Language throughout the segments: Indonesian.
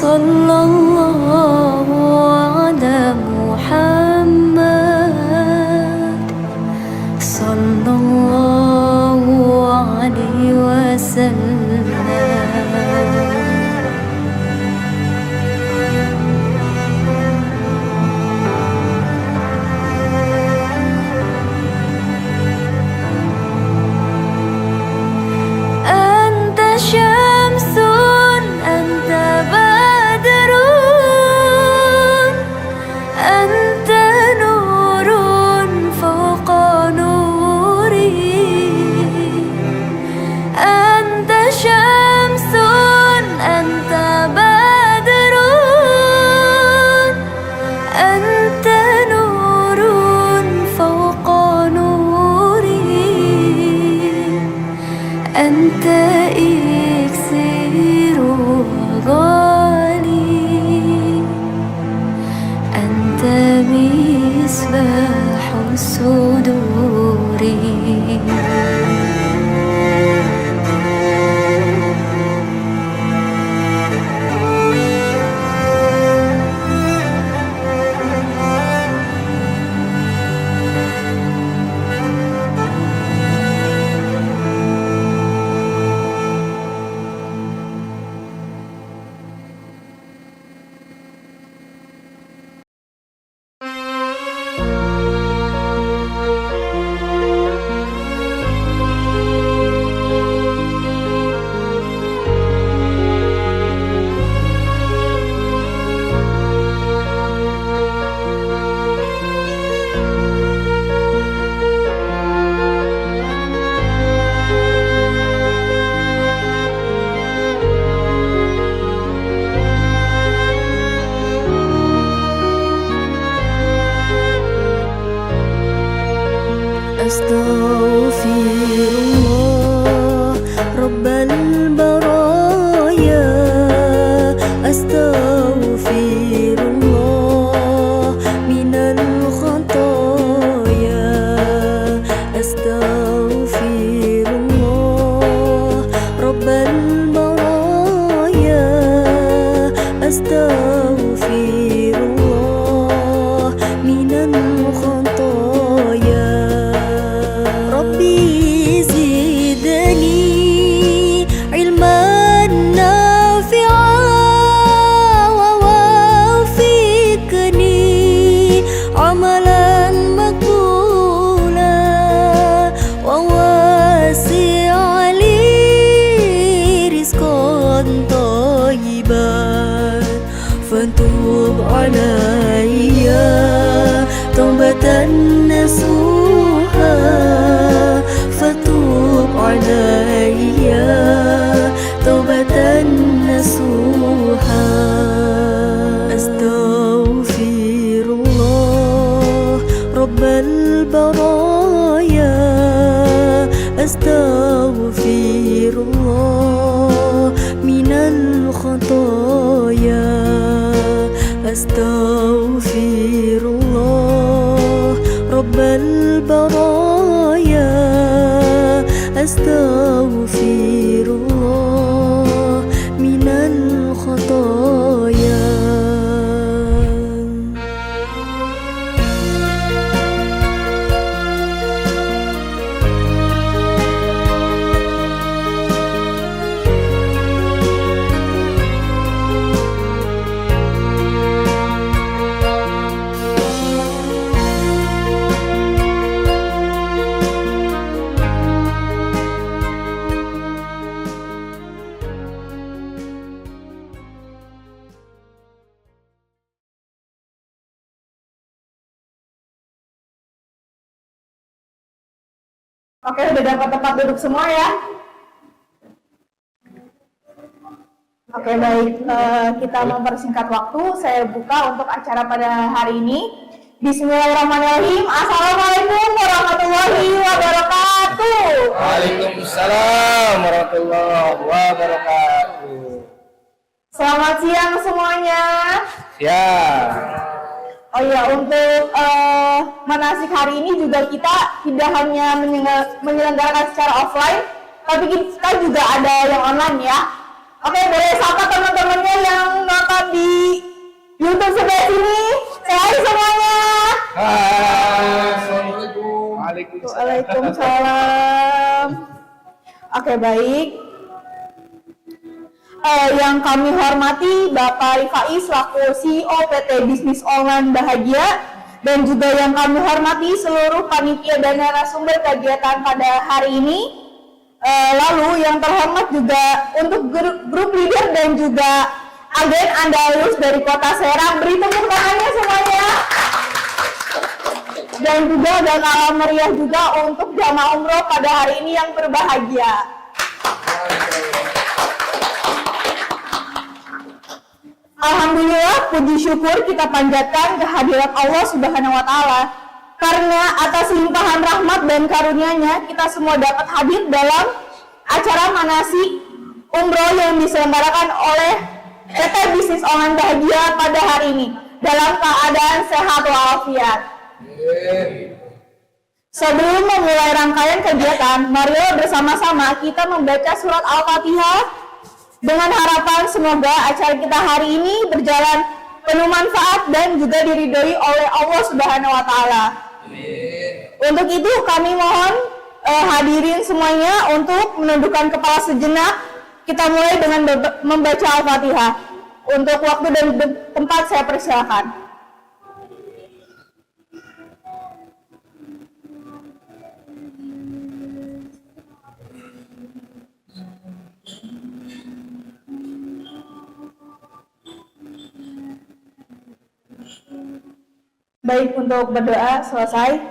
صلى الله على محمد صلى الله عليه وسلم. أنت شمس أنت بدر أنت نور فوق نوري أنت شمس أنت بدر أنت نور فوق نوري أنت إكسير وغالي أنت مصباح الصدور. Astaghfirullah Rabbal baraya Astaghfirullah minal khataya Astaghfirullah Rabbal baraya Astaghfirullah minal khataya. ربي زدني علما نافعا ووفقني عملا مقبولا وواسع لي رزقا طيبا فتوب علي توبة نصوحا فتوب علي توبة نصوحا. أستغفر الله رب البرايا أستغفر الله من الخطايا أستغفر الله رب البرايا أستغفر الله من الخطايا. Oke, udah dapat tempat duduk semua ya? Oke, baik. Kita mempersingkat waktu. Saya buka untuk acara pada hari ini. Bismillahirrahmanirrahim. Assalamualaikum warahmatullahi wabarakatuh. Waalaikumsalam warahmatullahi wabarakatuh. Selamat siang semuanya. Siang. Oh iya, untuk manasik hari ini juga kita tidak hanya menyelenggarakan secara offline, tapi kita juga ada yang online ya. Oke, boleh sapa teman-temannya yang nonton Waalaikumsalam. Oke, baik. Yang kami hormati Bapak Rifai selaku CEO PT Bisnis Online Bahagia, dan juga yang kami hormati seluruh panitia dan narasumber kegiatan pada hari ini. Lalu yang terhormat juga untuk grup leader dan juga agen Andalus dari Kota Serang, beri tepuk tangannya semuanya. Dan juga dan alam meriah juga untuk jamaah umroh pada hari ini yang berbahagia. Alhamdulillah, puji syukur kita panjatkan kehadirat Allah Subhanahu wa Ta'ala. Karena atas limpahan rahmat dan karunia-Nya, kita semua dapat hadir dalam acara manasik umroh yang diselenggarakan oleh PT Bisnis Online Bahagia pada hari ini dalam keadaan sehat walafiat. Sebelum memulai rangkaian kegiatan, mari bersama-sama kita membaca surat Al-Fatihah dengan harapan semoga acara kita hari ini berjalan penuh manfaat dan juga diridhoi oleh Allah Subhanahu wa Ta'ala. Untuk itu kami mohon hadirin semuanya untuk menundukkan kepala sejenak. Kita mulai dengan membaca Al-Fatihah. Untuk waktu dan tempat saya persilakan. Baik, untuk berdoa selesai.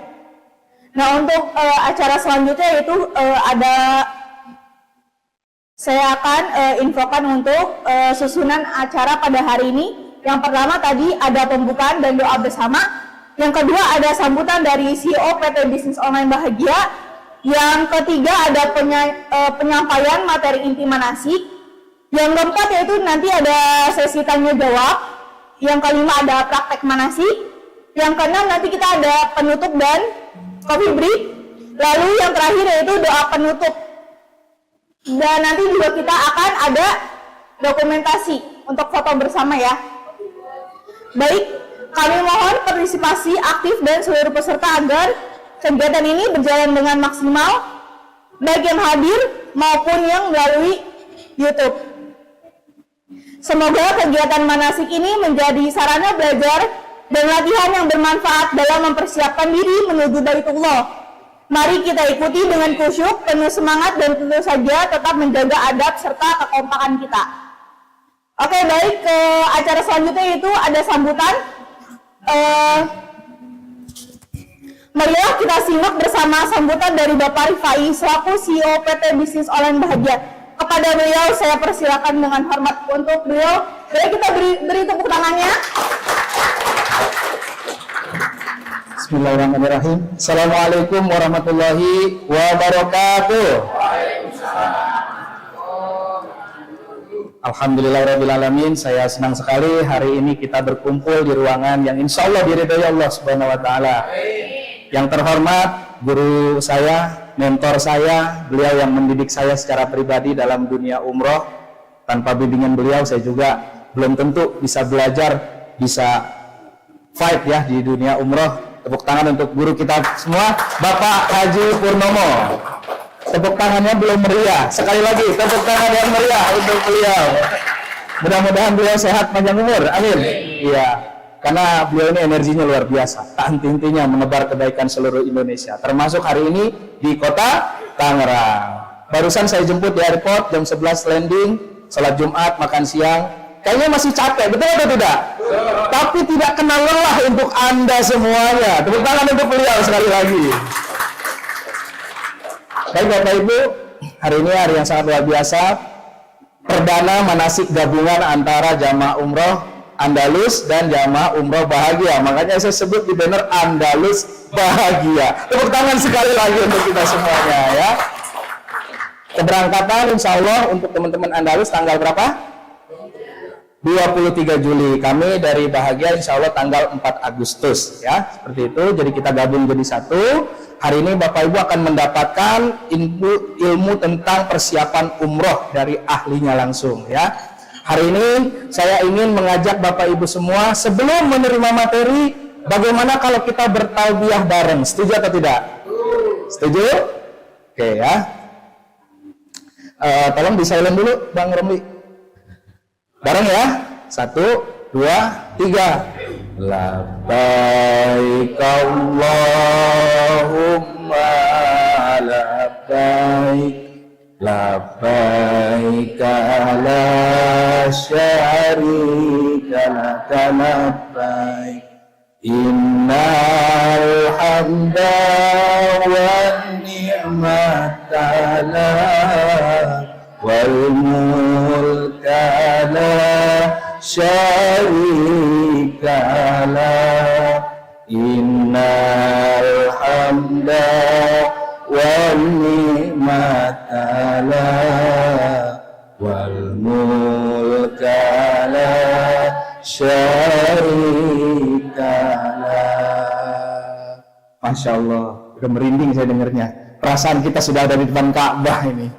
Nah, untuk acara selanjutnya itu saya akan infokan untuk susunan acara pada hari ini. Yang pertama tadi ada pembukaan dan doa bersama. Yang kedua ada sambutan dari CEO PT Bisnis Online Bahagia. Yang ketiga ada penyampaian materi inti manasik. Yang keempat yaitu nanti ada sesi tanya jawab. Yang kelima ada praktek manasik. Yang keenam nanti kita ada penutup dan coffee break. Lalu yang terakhir yaitu doa penutup. Dan nanti juga kita akan ada dokumentasi untuk foto bersama ya. Baik, kami mohon partisipasi aktif dan seluruh peserta agar kegiatan ini berjalan dengan maksimal, baik yang hadir maupun yang melalui YouTube. Semoga kegiatan manasik ini menjadi sarana belajar dan latihan yang bermanfaat dalam mempersiapkan diri menuju Baitullah. Mari kita ikuti dengan khusyuk, penuh semangat, dan tentu saja tetap menjaga adab serta kekompakan kita. Oke, baik, ke acara selanjutnya itu ada sambutan. Marilah kita simak bersama sambutan dari Bapak Rifai selaku CEO PT Bisnis Online Bahagia. Kepada beliau saya persilakan dengan hormat untuk beliau. Boleh kita beri tepuk tangannya. Bismillahirrahmanirrahim. Assalamualaikum warahmatullahi wabarakatuh. Alhamdulillahirrahmanirrahim. Saya senang sekali hari ini kita berkumpul di ruangan yang insya Allah diridhai Allah Subhanahu wa Ta'ala. Yang terhormat guru saya, mentor saya, beliau yang mendidik saya secara pribadi dalam dunia umroh. Tanpa bimbingan beliau saya juga belum tentu bisa belajar, bisa fight ya di dunia umroh. Tepuk tangan untuk guru kita semua, Bapak Haji Purnomo. Tepuk tangannya belum meriah. Sekali lagi, tepuk tangan yang meriah untuk beliau. Mudah-mudahan beliau sehat panjang umur. Amin. Iya, karena beliau ini energinya luar biasa. Tak henti-hentinya menebar kebaikan seluruh Indonesia. Termasuk hari ini di kota Tangerang. Barusan saya jemput di airport jam 11 landing, sholat Jumat, makan siang. Kayaknya masih capek, betul atau tidak? Tapi tidak kenal lelah untuk Anda semuanya. Tepuk tangan untuk beliau sekali lagi. Baik Bapak Ibu, hari ini hari yang sangat luar biasa. Perdana manasik gabungan antara jamaah umroh Andalus dan jamaah umroh Bahagia. Makanya saya sebut di banner Andalus Bahagia. Tepuk tangan sekali lagi untuk kita semuanya ya. Keberangkatan insya Allah untuk teman-teman Andalus tanggal berapa? 23 Juli, kami dari Bahagia insya Allah tanggal 4 Agustus ya, seperti itu. Jadi kita gabung jadi satu. Hari ini Bapak Ibu akan mendapatkan ilmu tentang persiapan umroh dari ahlinya langsung ya. Hari ini saya ingin mengajak Bapak Ibu semua sebelum menerima materi, bagaimana kalau kita bertalbiyah bareng, setuju atau tidak? Setuju? Oke ya. Tolong di silent dulu Bang Romli. Bareng ya. 1, 2, 3. Labbaik Allahumma labbaik. Labbaik la syarika laka labbaik. Innal hamda wan ni'mata lak wal mulka la syarika lak. Innal hamda wan ni'mata lak wal mulka la syarika lak. Masya Allah, udah merinding saya dengarnya. Perasaan kita sudah ada di depan Ka'bah ini.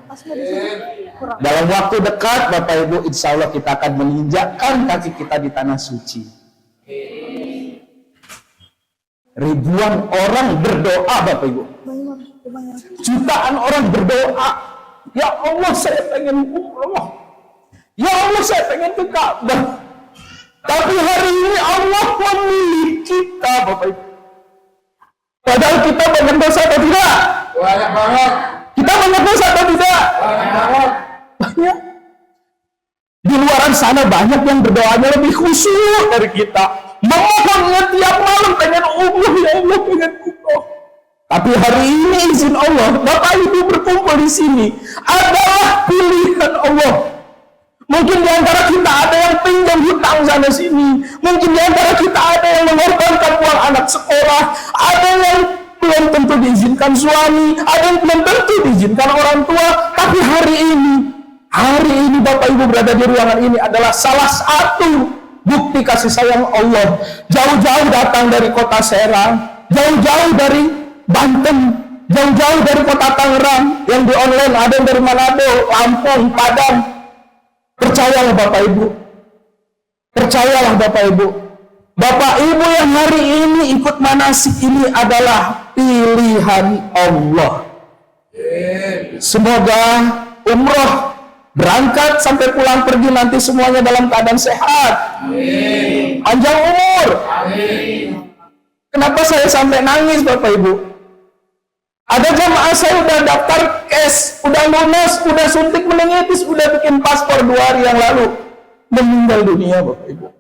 Dalam waktu dekat Bapak Ibu, insya Allah kita akan menginjakkan kaki kita di tanah suci. Ribuan orang berdoa Bapak Ibu. Jutaan orang berdoa. Ya Allah saya pengen umroh. Ya Allah saya pengen ke Ka'bah. Tapi hari ini Allah memilih kita Bapak Ibu. Padahal kita banyak dosa atau tidak? Banyak banget. Kita banyak dosa atau tidak? Banyak banget. Banyak. Di luaran sana banyak yang berdoanya lebih khusyuk dari kita. Memohonnya tiap malam pengen umroh, ya Allah pengen umroh. Tapi hari ini izin Allah, Bapak Ibu berkumpul di sini adalah pilihan Allah. Mungkin di antara kita ada yang pinjam hutang sana sini. Mungkin di antara kita ada yang mengorbankan uang anak sekolah. Ada yang belum tentu diizinkan suami. Ada yang belum tentu diizinkan orang tua. Tapi hari ini Bapak Ibu berada di ruangan ini adalah salah satu bukti kasih sayang Allah. Jauh-jauh datang dari kota Serang. Jauh-jauh dari Banten. Jauh-jauh dari kota Tangerang. Yang di online ada yang dari Manado, Lampung, Padang. Percayalah Bapak Ibu. Percayalah Bapak Ibu. Bapak Ibu yang hari ini ikut manasik ini adalah pilihan Allah. Semoga umroh berangkat sampai pulang pergi nanti semuanya dalam keadaan sehat. Panjang umur. Kenapa saya sampai nangis Bapak Ibu? Ada jamaah saya udah daftar cash, udah lunas, udah suntik meningitis, udah bikin paspor 2 hari yang lalu. Meninggal dunia Bapak Ibu.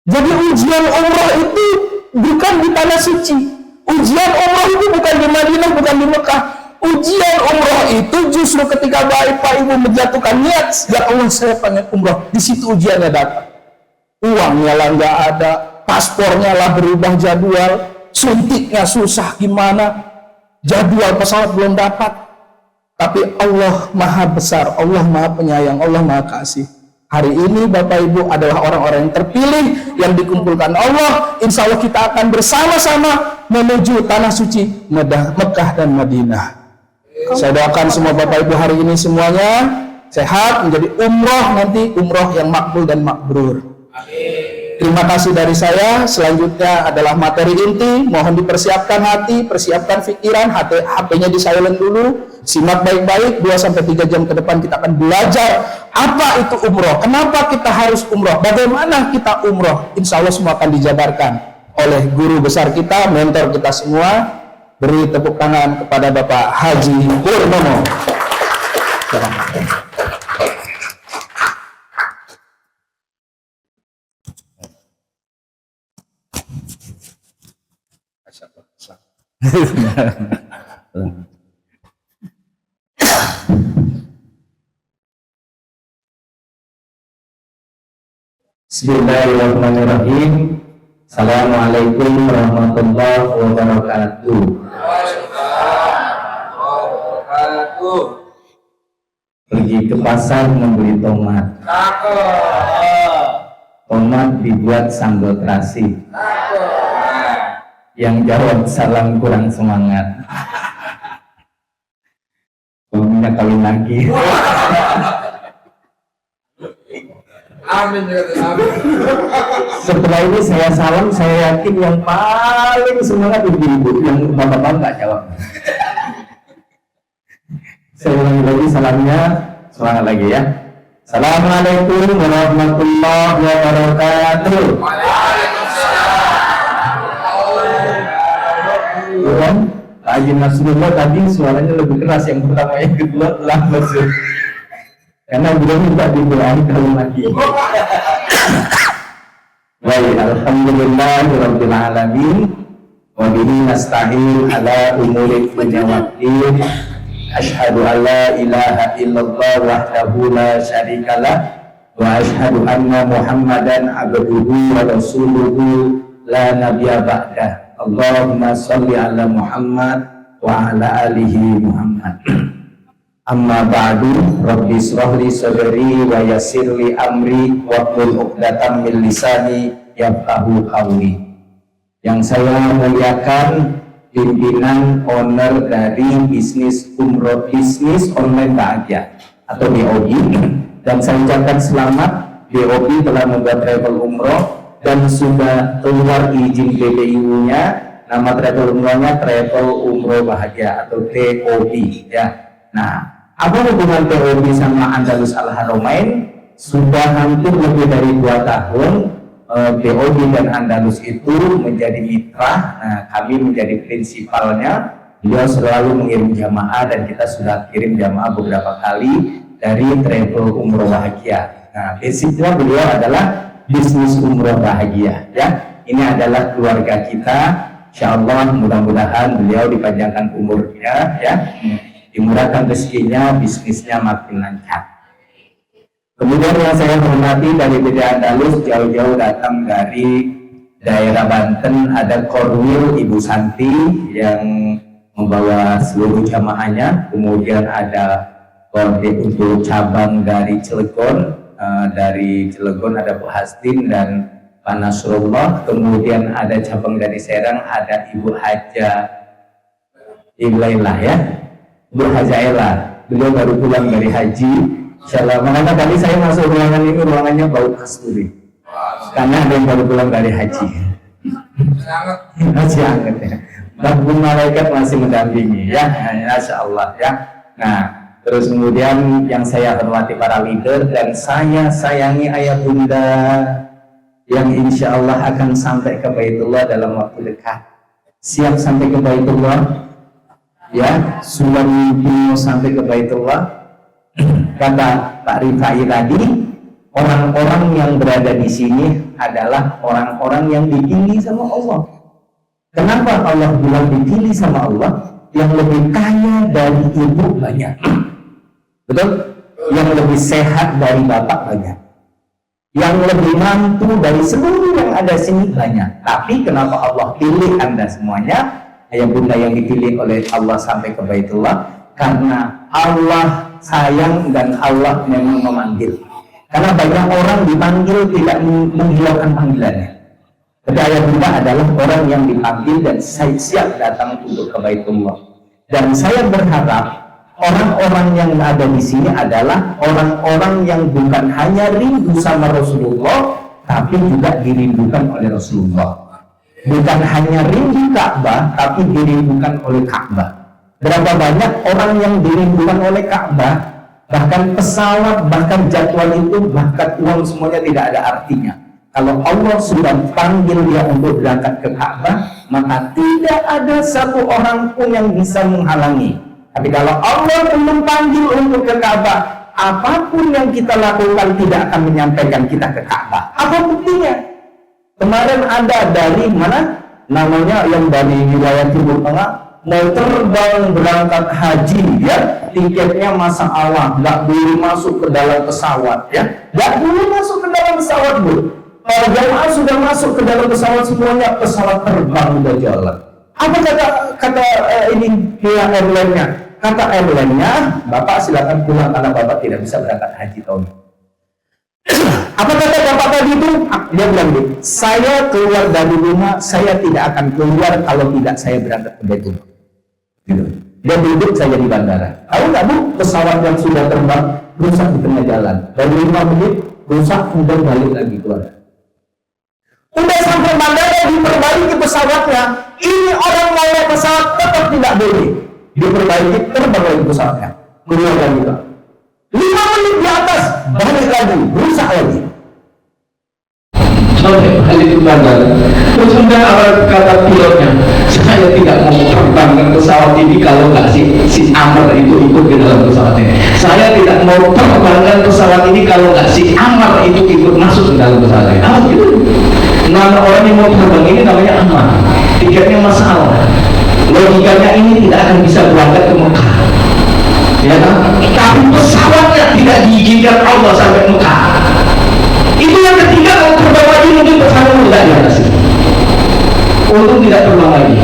Jadi ujian umroh itu bukan di tanah suci. Ujian umroh itu bukan di Madinah, bukan di Mekah. Ujian umroh itu justru ketika Bapak Ibu menjatuhkan niat, ya Allah saya pengen umroh. Di situ ujiannya datang. Uangnya lah nggak ada, paspornya lah berubah jadwal. Suntiknya susah gimana, jadwal pesawat belum dapat. Tapi Allah Maha Besar, Allah Maha Penyayang, Allah Maha Kasih. Hari ini Bapak Ibu adalah orang-orang yang terpilih yang dikumpulkan Allah. Insya Allah kita akan bersama-sama menuju tanah suci Mekah dan Madinah. Saya doakan semua Bapak Ibu hari ini semuanya sehat, menjadi umroh nanti, umroh yang makbul dan makbrur. Terima kasih dari saya. Selanjutnya adalah materi inti. Mohon dipersiapkan hati, persiapkan pikiran, HP-nya di silent dulu. Simak baik-baik, 2-3 jam ke depan kita akan belajar apa itu umroh, kenapa kita harus umroh, bagaimana kita umroh. Insya Allah semua akan dijabarkan oleh guru besar kita, mentor kita semua. Beri tepuk tangan kepada Bapak Haji Purnomo. Bismillahirrahmanirrahim. Assalamualaikum warahmatullahi wabarakatuh. Pergi ke pasar membeli tomat. Tomat dibuat sambal terasi. Yang jawab salam kurang semangat. Suaminya kawin lagi. Amin ya amin. Setelah ini saya salam, saya yakin yang paling semangat ibu-ibu, yang bapak-bapak nggak jawab. Saya ulangi lagi salamnya, semangat lagi ya. Assalamualaikum warahmatullahi wabarakatuh. Tuhan, Pak Haji Nasrullah tadi suaranya lebih keras, yang pertama, yang kedua telah masuk. Karena belum minta didoain kalau lagi. Baik, alhamdulillahirabbil alamin wa bihi nasta'in ala umuri dunya waddin. Asyhadu an la ilaha illallah wahdahu la syarikalah wa asyhadu anna Muhammadan abduhu wa rasuluhu la nabiyya ba'dah. Allahumma shalli ala Muhammad wa ala alihi Muhammad. Amma ba'du, rabbi israh li sadri wa yassir li amri wa hlul 'uqdatam min lisani yafqahu qawli. Yang saya muliakan pimpinan owner dari bisnis umroh, bisnis online bahagia atau BOB, dan saya ucapkan selamat. BOB telah membuat travel umroh dan sudah keluar izin BPIU-nya. Nama travel umrohnya Travel Umroh Bahagia atau TOB ya. Nah, apa hubungan TOB sama Andalus Al Haramain? Sudah hampir lebih dari 2 tahun TOB dan Andalus itu menjadi mitra. Nah, kami menjadi prinsipalnya. Beliau selalu mengirim jamaah dan kita sudah kirim jamaah beberapa kali dari Travel Umroh Bahagia. Nah, basicnya beliau adalah bisnis umroh bahagia ya. Ini adalah keluarga kita. Insyaallah mudah-mudahan beliau dipanjangkan umurnya ya, dimurahkan rezekinya, bisnisnya makin lancar. Kemudian yang saya hormati dari BD Andalus, jauh-jauh datang dari daerah Banten, ada Korwil Ibu Santi yang membawa seluruh jamaahnya. Kemudian ada Korwil untuk cabang dari Cilegon, ada Bu Hastin dan Pak Nasrullah. Kemudian ada cabang dari Serang, ada Ibu Haja Iblailah ya, Bu Haja Ella. Beliau baru pulang dari haji. Insyaallah, makanya tadi saya masuk ruangan ini, ruangannya bau kasturi karena ada yang baru pulang dari haji. Masih hangat ya. Rabbul malaikat masih mendampingi ya, Masya Allah ya. Nah, terus kemudian yang saya hormati para leader dan saya sayangi ayah bunda yang insya Allah akan sampai ke Baitullah dalam waktu dekat. Siap sampai ke Baitullah? Ya, sudah mimpi sampai ke Baitullah? Kata Pak Rifai tadi, orang-orang yang berada di sini adalah orang-orang yang dipilih sama Allah. Kenapa Allah bilang dipilih sama Allah? Yang lebih kaya dari ibu banyak, betul? Yang lebih sehat dari bapak banyak, yang lebih mampu dari seluruh yang ada sini banyak. Tapi kenapa Allah pilih Anda semuanya, ayah bunda yang dipilih oleh Allah sampai ke Baitullah? Karena Allah sayang dan Allah memang memanggil. Karena banyak orang dipanggil tidak menghilangkan panggilannya. Tapi ayah bunda adalah orang yang dipanggil dan saya siap datang untuk ke Baitullah. Dan saya berharap orang-orang yang ada di sini adalah orang-orang yang bukan hanya rindu sama Rasulullah, tapi juga dirindukan oleh Rasulullah. Bukan hanya rindu Ka'bah, tapi dirindukan oleh Ka'bah. Berapa banyak orang yang dirindukan oleh Ka'bah, bahkan pesawat, bahkan jadwal itu, bahkan uang semuanya tidak ada artinya. Kalau Allah sudah panggil dia untuk berangkat ke Ka'bah, maka tidak ada satu orang pun yang bisa menghalangi. Tapi kalau Allah belum panggil untuk ke Ka'bah, apapun yang kita lakukan tidak akan menyampaikan kita ke Ka'bah. Apa buktinya? Kemarin ada dari mana? Namanya yang dari wilayah Timur Tengah, mau terbang berangkat haji ya, tiketnya masalah, nggak boleh masuk ke dalam pesawat ya, nggak boleh masuk ke dalam pesawat bu. Kalau jamaah sudah masuk ke dalam pesawat semuanya, pesawat terbang udah jalan. Apa kata ini pihak airline-nya? Kata airline-nya, Bapak silakan pulang karena Bapak tidak bisa berangkat haji tahun ini. Apa kata Bapak tadi itu? Dia bilang gitu, saya keluar dari rumah, saya tidak akan keluar kalau tidak saya berangkat ke Baitullah. Gitu. Dia duduk saja di bandara. Tahu nggak bu, pesawat yang sudah terbang rusak di tengah jalan. Dari 5 menit rusak, kemudian balik lagi keluar. Udah sampai bandara diperbaiki pesawatnya, ini orang mau naik pesawat tetap tidak boleh diperbaiki, terbang lagi pesawatnya, keluar lagi Pak. 5 menit di atas, balik lagi, rusak lagi. Sampai balik ke bandara. Terus kemudian kata pilotnya, saya tidak mau terbangkan pesawat ini kalau nggak si Amr itu ikut ke dalam pesawat ini. Saya tidak mau terbangkan pesawat ini kalau nggak si Amr itu ikut masuk ke dalam pesawat ini. Ah, gitu. Nama orang yang mau terbang ini namanya Amr. Tiketnya masalah. Logikanya ini tidak akan bisa berangkat ke Mekah. Ya kan? Tapi pesawatnya tidak diizinkan Allah sampai Mekah. Itu yang ketiga, kalau terbang lagi mungkin pesawat tidak di atas itu. Untung tidak terbang lagi.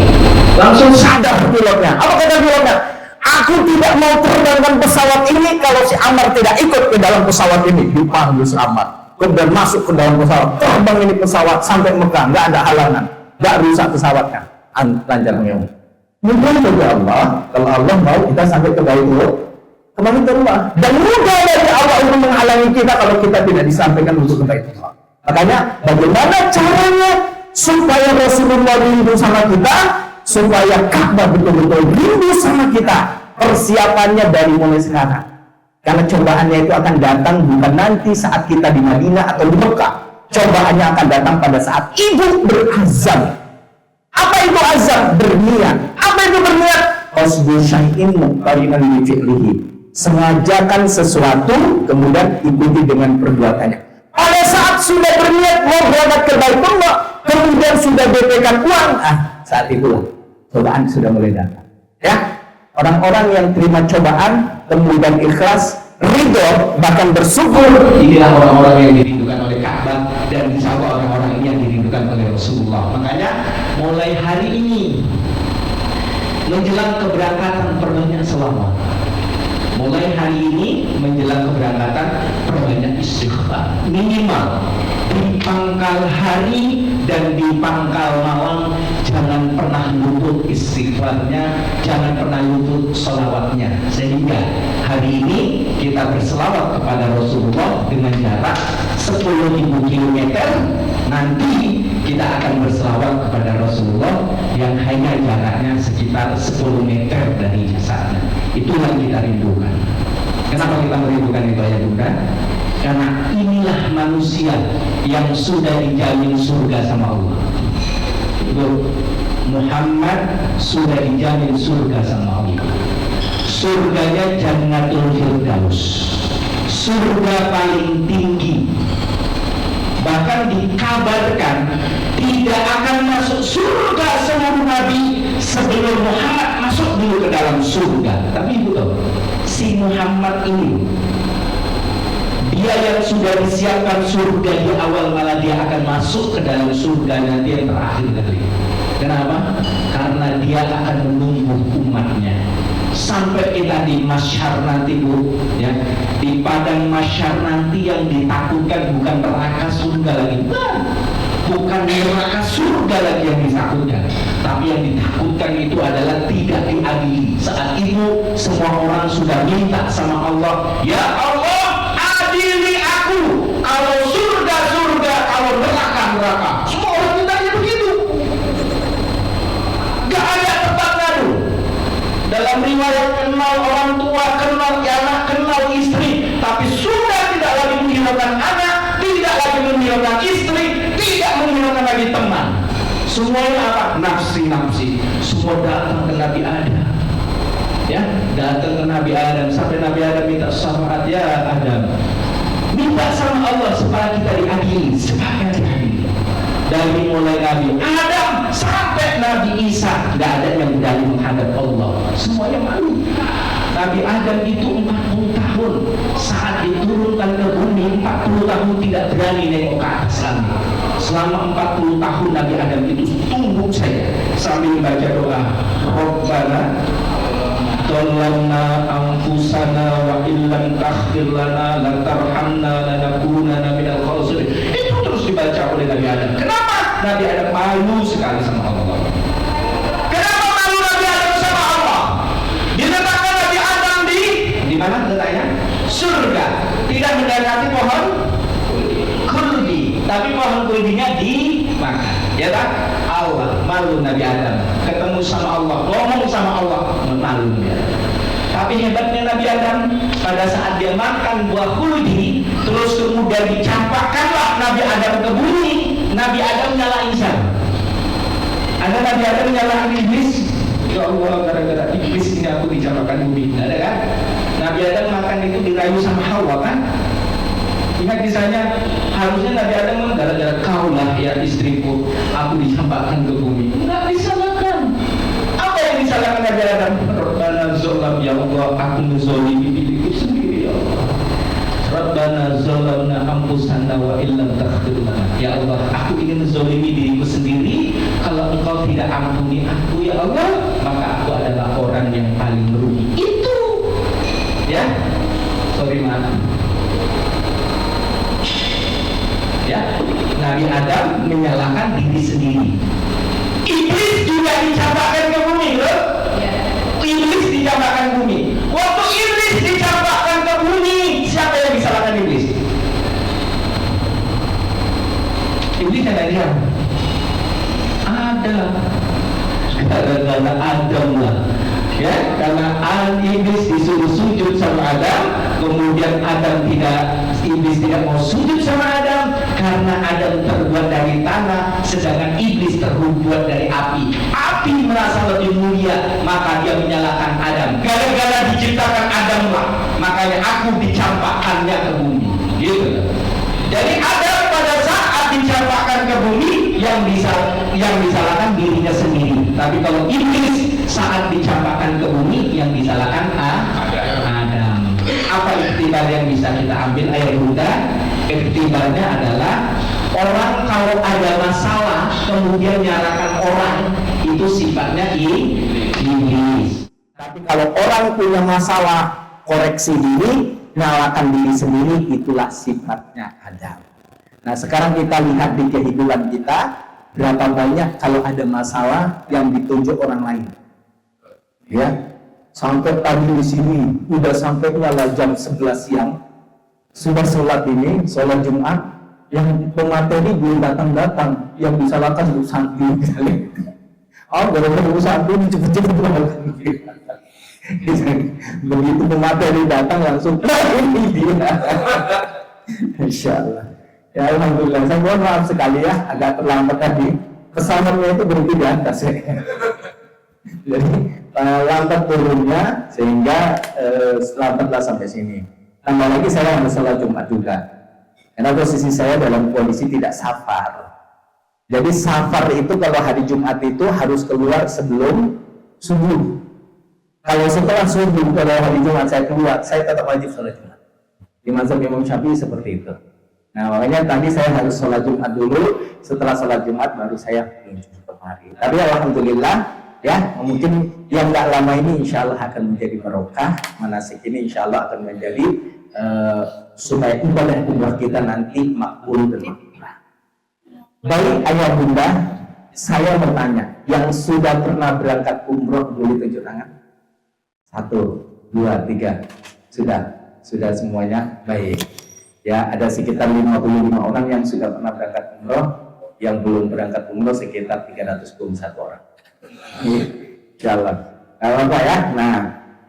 Langsung sadar pilotnya. Apa kata pilotnya? Aku tidak mau terbangkan pesawat ini kalau si Amr tidak ikut ke dalam pesawat ini. Dipanggil si Amr, kemudian masuk ke dalam pesawat, terbang ini pesawat sampai Mekah, nggak ada halangan, nggak rusak pesawatnya, lancar nyamuk. Mungkin bagi Allah, kalau Allah mau kita sampai ke Baitul, kembali ke rumah. Dan mudah dari Allah untuk menghalangi kita kalau kita tidak disampaikan untuk ke Baitullah. Makanya bagaimana caranya supaya Rasulullah rindu sama kita, supaya Ka'bah betul-betul rindu sama kita? Persiapannya dari mulai sekarang. Karena cobaannya itu akan datang bukan nanti saat kita di Madinah atau di Mekah. Cobaannya akan datang pada saat ibu berazam. Apa itu azam? Berniat. Apa itu berniat? Qasdu syai'in muqtarinan bi fi'lihi. Sengajakan sesuatu kemudian ikuti dengan perbuatannya. Pada saat sudah berniat mau berangkat ke Baitullah, kemudian sudah BP-kan uang, saat itulah cobaan sudah mulai datang. Ya, orang-orang yang terima cobaan kemudian ikhlas, ridho, bahkan bersyukur, inilah orang-orang yang dirindukan oleh Ka'bah, dan insya Allah orang-orang ini yang dirindukan oleh Rasulullah. Makanya mulai hari ini menjelang keberangkatan perbanyak selawat. Mulai hari ini menjelang keberangkatan perbanyak istighfar. Minimal di pangkal hari dan di pangkal malam jangan pernah luput istighfarnya, jangan pernah luput sholawatnya. Sehingga hari ini kita berselawat kepada Rasulullah dengan jarak 10.000 km. Nanti kita akan berselawat kepada Rasulullah yang hanya jaraknya sekitar 10 meter dari jasadnya. Itulah yang kita rindukan. Kenapa kita merindukan itu ya Bunda? Karena inilah manusia yang sudah dijamin surga sama Allah. Muhammad sudah dijamin surga sama Allah. Surganya Jannatul Firdaus, surga paling tinggi. Bahkan dikabarkan tidak akan masuk surga seluruh nabi sebelum Muhammad masuk dulu ke dalam surga. Tapi ibu tahu, si Muhammad ini, dia yang sudah disiapkan surga di awal, malah dia akan masuk ke dalam surga nanti yang terakhir kali. Kenapa? Karena dia akan menunggu umatnya sampai kita di masyar nanti Bu, ya, di padang masyar nanti yang ditakutkan bukan neraka surga lagi, bukan neraka surga lagi yang ditakutkan, tapi yang ditakutkan itu adalah tidak diadili. Saat itu semua orang sudah minta sama Allah, ya Allah adili aku, kalau surga surga, kalau neraka neraka. Semua orang mintanya begitu, gak ada tempat ngadu. Dalam riwayat kenal orang tua, kenal anak, kenal istri, tapi sudah tidak lagi menghiraukan anak, tidak lagi menghiraukan istri, tidak menghiraukan lagi teman. Semuanya apa? Nafsi-nafsi. Semua datang ke Nabi Adam. Ya, datang ke Nabi Adam sampai Nabi Adam minta syafaat, ya Adam, minta sama Allah supaya kita diadili, supaya diadili. Dari mulai Nabi Adam sampai Nabi Isa, tidak ada yang berani menghadap Allah, semuanya malu. Nabi Adam itu 40 tahun saat diturunkan ke bumi, 40 tahun tidak berani nengok ke atas langit. Selama 40 tahun Nabi Adam itu tunduk saja sambil baca doa, Rabbana Tolana anfusana wa illam taghfir lana lantarhamna lanakunanna minal khasirin. Itu terus dibaca oleh Nabi Adam. Kenapa? Nabi Adam malu sekali sama Allah. Kenapa malu Nabi Adam sama Allah? Diletakkan Nabi Adam di mana letaknya? Surga. Tidak mendekati pohon tapi pohon kuldinya dimakan. Ya tak? Allah malu Nabi Adam ketemu sama Allah, ngomong sama Allah, malu dia. Tapi hebatnya Nabi Adam, pada saat dia makan buah kuldi, terus kemudian dicampakkanlah Nabi Adam ke bumi. Nabi Adam nyalain siapa? Ada Nabi Adam nyalain iblis. Ya Allah, gara-gara iblis ini aku dicampakkan bumi. Ada kan? Nabi Adam makan itu dirayu sama Hawa kan? Ingat kisahnya, harusnya Nabi Adam gara-gara kau lah ya istriku, aku dicampakkan ke bumi. Enggak disalahkan. Apa yang disalahkan Nabi Adam? Rabbana zolam ya Allah, aku menzolimi diriku sendiri ya Allah. Rabbana zolamna ampusana wa illam taghfir lana. Ya Allah, aku ingin menzolimi diriku sendiri. Kalau engkau tidak ampuni aku ya Allah, maka aku adalah orang yang paling merugi. Itu ya, sorry maaf. Ya, Nabi Adam menyalahkan diri sendiri. Iblis juga dicampakkan ke bumi loh. Iblis dicampakkan bumi. Waktu iblis dicampakkan ke bumi, siapa yang disalahkan iblis? Iblis ada dia. Ada. Karena Adam lah. Ya, karena iblis disuruh sujud sama Adam, kemudian iblis tidak mau sujud sama Adam karena Adam terbuat dari tanah, sedangkan iblis terbuat dari api. Api merasa lebih mulia, maka dia menyalahkan Adam. Gara-gara diciptakan Adam lah, makanya aku dicampakkannya ke bumi. Gitu. Jadi Adam pada saat dicampakkan ke bumi, yang disalahkan dirinya sendiri. Tapi kalau iblis saat dicampakkan ke bumi, yang disalahkan Adam. Apa iktibar yang bisa kita ambil ayat Bunda? Iktibarnya adalah orang kalau ada masalah kemudian nyalakan orang, itu sifatnya iblis. Tapi kalau orang punya masalah, koreksi diri, nyalakan diri sendiri, itulah sifatnya Adam. Nah, sekarang kita lihat di kehidupan kita, berapa banyak kalau ada masalah yang ditunjuk orang lain. Ya, sampai tadi di sini udah sampai jam 11 siang, sudah sholat Jumat, yang pemateri belum datang, yang disalahkan Bu Santi. Oh, gara-gara Bu Santi cepet-cepet melakukan. Begitu pemateri datang langsung ini dia. Insya Allah. Ya alhamdulillah. Saya mohon maaf sekali ya, agak terlambat tadi. Pesawatnya itu berhenti di atas ya. Jadi lambat turunnya sehingga lambatlah sampai sini. Tambah lagi saya harus sholat Jumat juga. Karena posisi saya dalam kondisi tidak safar. Jadi safar itu kalau hari Jumat itu harus keluar sebelum subuh. Kalau setelah subuh kalau hari Jumat saya keluar, saya tetap wajib sholat Jumat. Di mazhab Imam Syafi'i seperti itu. Nah makanya tadi saya harus sholat Jumat dulu. Setelah sholat Jumat baru saya menuju kemari. Tapi alhamdulillah ya, mungkin yang nggak lama ini insya Allah akan menjadi barokah. Manasik ini insya Allah akan menjadi supaya ibadah umrah kita nanti makbul dan makbul. Baik ayah bunda, saya bertanya, yang sudah pernah berangkat umroh boleh tunjuk tangan? 1, 2, 3, sudah semuanya baik. Ya, ada sekitar 55 orang yang sudah pernah berangkat umroh, yang belum berangkat umroh sekitar 321 orang. Jalan. Apa ya? Nah,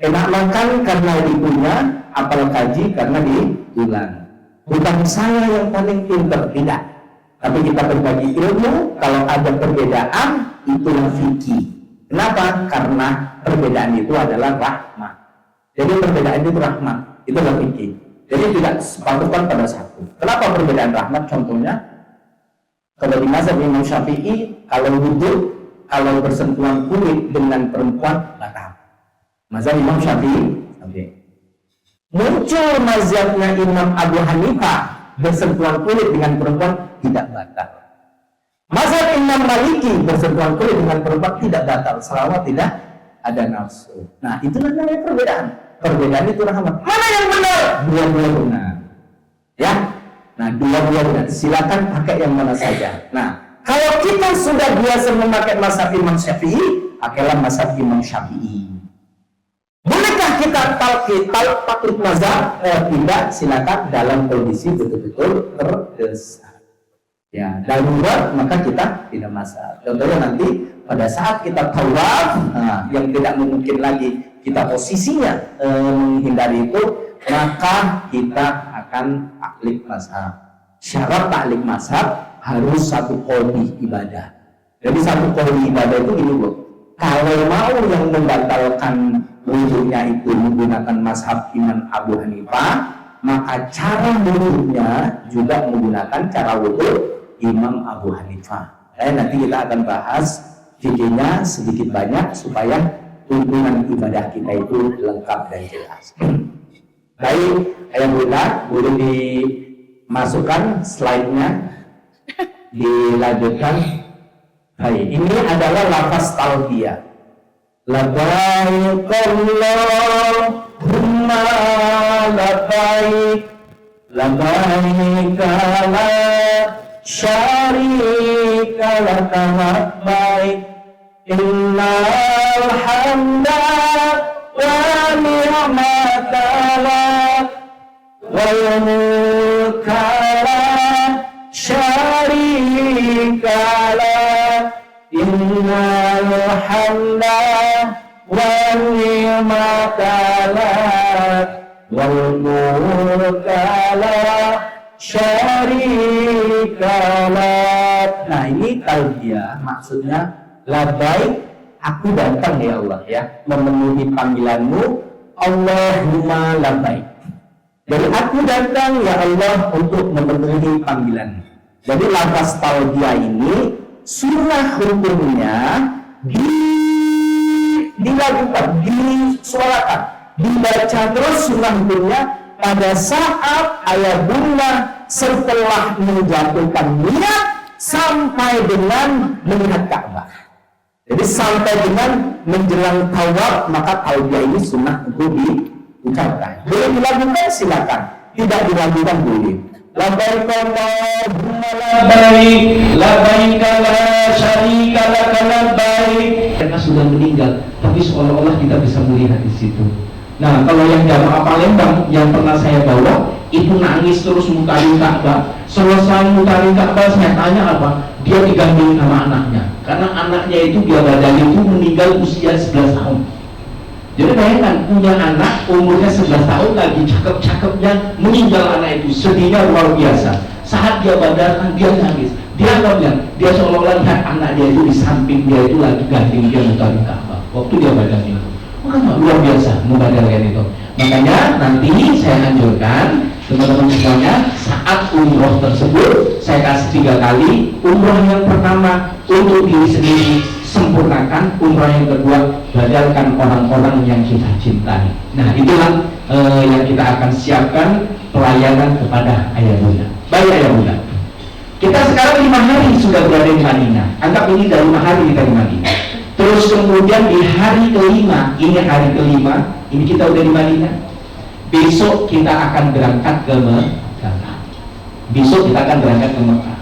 enak makan karena dipunya, apal kaji karena diulang. Bukan saya yang paling pintar, tidak. Tapi kita berbagi ilmu, kalau ada perbedaan, itulah fikih. Kenapa? Karena perbedaan itu adalah rahmat. Jadi perbedaan itu rahmat, itulah fikih. Jadi tidak sepatukan pada satu. Kenapa perbedaan rahmat? Contohnya, kalau di mazhab Imam Syafi'i, kalau wudhu, kalau bersentuhan kulit dengan perempuan batal. Mazhab Imam Syafi'i. Muncul mazhabnya Imam Abu Hanifah, bersentuhan kulit dengan perempuan tidak batal. Mazhab Imam Maliki, bersentuhan kulit dengan perempuan tidak batal selama tidak ada nafsu. Nah, itulah namanya perbedaan. Perbedaan itu rahmat. Mana yang benar? Dua-dua benar. Ya. Nah, dua-dua benar. Silakan pakai yang mana saja. Nah, kalau kita sudah biasa memakai mazhab Imam Syafi'i, pakailah mazhab Imam Syafi'i. Bolehkah kita taklid mazhab? Tidak, silakan dalam kondisi betul-betul terdesak. Ya, darurat maka kita tidak mazhab. Contohnya nanti pada saat kita tawaf, yang tidak mungkin lagi kita posisinya menghindari itu, maka kita akan taklid mazhab. Syarat taklid mazhab harus satu qauli ibadah. Jadi satu qauli ibadah itu ini loh. Kalau mau yang membatalkan wudhunya itu menggunakan mazhab Imam Abu Hanifah, maka cara wudhunya juga menggunakan cara wudhu Imam Abu Hanifah. Nanti kita akan bahas videonya sedikit banyak supaya tuntunan ibadah kita itu lengkap dan jelas. Baik, ayah bunda, boleh dimasukkan slide-nya, dilanjutkan. Baik, ini adalah lafaz talbiyah. Labbaik Allahumma labbaik, labbaik la syarika laka labbaik, innal hamda wa ni'mata lak wal mulka la syarika lak, innal hamda wa ni'mata lak wal mulka la syarikalah. Nah, ini talbiyah, maksudnya labbaik, aku datang ya Allah ya, memenuhi panggilanmu, Allahumma labbaik. Jadi aku datang ya Allah untuk memenuhi panggilanmu. Jadi lafaz talbiyah ini sunnah hukumnya dilakukan, disuarakan, dibaca terus sunnah hukumnya pada saat ayah bunda setelah menjatuhkan niat sampai dengan melihat Ka'bah. Jadi sampai dengan menjelang tawaf, maka talbiyah ini sunnah untuk diucapkan. Boleh dilakukan silakan, tidak dilakukan boleh. Labbaik Allahumma labbaik, labbaik la syarika laka labbaik. Mereka sudah meninggal, tapi seolah-olah kita bisa melihat di situ. Nah, kalau yang jamaah Palembang yang pernah saya bawa, itu nangis terus mutarin Ka'bah. Selesai mutarin Ka'bah, saya tanya apa? Dia digandeng sama anaknya. Karena anaknya itu dia badal itu meninggal usia 11 tahun. Jadi bayangkan, punya anak umurnya 11 tahun lagi cakep-cakepnya, meninggal anak itu, sedihnya luar biasa. Saat dia badal, dia nangis. Dia bilang, dia seolah-olah lihat anak dia itu di samping dia itu lagi gandeng dia mutarin Ka'bah. Waktu dia badal itu. Maka luar biasa membadalkan itu. Makanya nanti saya anjurkan teman-teman semuanya, saat umroh tersebut saya kasih 3 kali. Umroh yang pertama untuk diri sendiri, sempurnakan. Umroh yang kedua, badalkan orang-orang yang kita cintai. Nah, itulah yang kita akan siapkan pelayanan kepada ayah bunda. Baik ayah bunda, kita sekarang 5 hari sudah berada di Madinah. Anggap ini dari 5 hari kita di Madinah. Terus kemudian di hari kelima, ini hari kelima, ini kita udah di Madinah. Besok kita akan berangkat ke Mekah. Besok kita akan berangkat ke Mekah.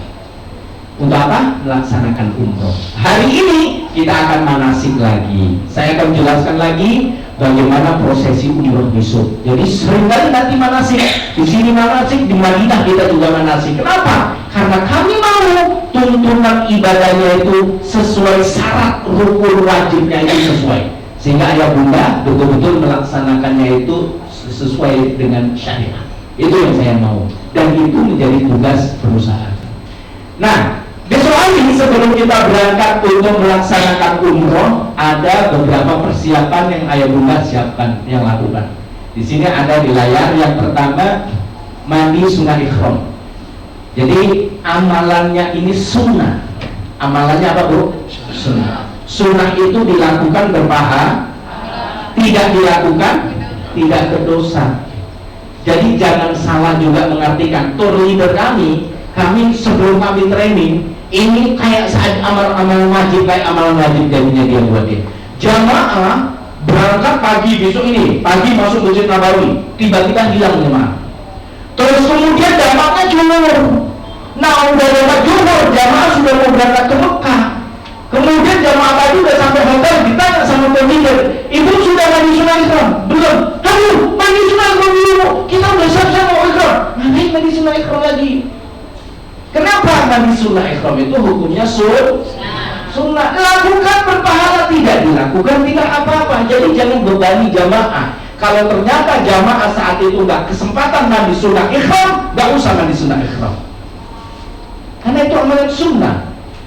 Untuk apa? Melaksanakan umroh. Hari ini kita akan manasik lagi. Saya akan jelaskan lagi bagaimana prosesi umroh besok. Jadi seringkali nanti manasik. Di sini manasik, di Madinah kita juga manasik. Kenapa? Karena kami mau tuntunan ibadahnya itu sesuai syarat rukun wajibnya itu sesuai, sehingga ayah bunda betul-betul melaksanakannya itu sesuai dengan syariat. Itu yang saya mau, dan itu menjadi tugas perusahaan. Nah, besok hari sebelum kita berangkat untuk melaksanakan umroh, ada beberapa persiapan yang ayah bunda siapkan, yang lakukan. Di sini ada di layar. Yang pertama, mandi sunnah ikhram. Jadi amalannya ini sunnah. Amalannya apa bu? Sunnah. Sunnah itu dilakukan berpahala, tidak dilakukan tidak berdosa. Jadi jangan salah juga mengartikan. Tour leader kami sebelum kami training, ini kayak saat amal-amal wajib, kayak amal wajib jadinya dia buat dia. Jamaah berangkat pagi besok ini, pagi masuk Masjid Nabawi, tiba-tiba hilang jemaah. Terus kemudian dampaknya jumur. Nah, udah dapat jumur, jamaah sudah mau berangkat ke Mekah. Kemudian jamaah tadi udah sampai hotel, ditanya sama pemilik, ibu sudah mandi sunah ikhram? Belum. Aduh, mandi sunah ikhram dulu. Kita udah siap-siap mau ikhram. Ngapain mandi sunah ikhram lagi? Kenapa mandi sunnah ikhram itu hukumnya sunnah. Lakukan berpahala, tidak dilakukan tidak apa-apa. Jadi jangan bebani jamaah. Kalau ternyata jamaah saat itu nggak kesempatan mandi sunnah ikhram, nggak usah mandi sunnah ikhram. Karena itu amalan sunnah.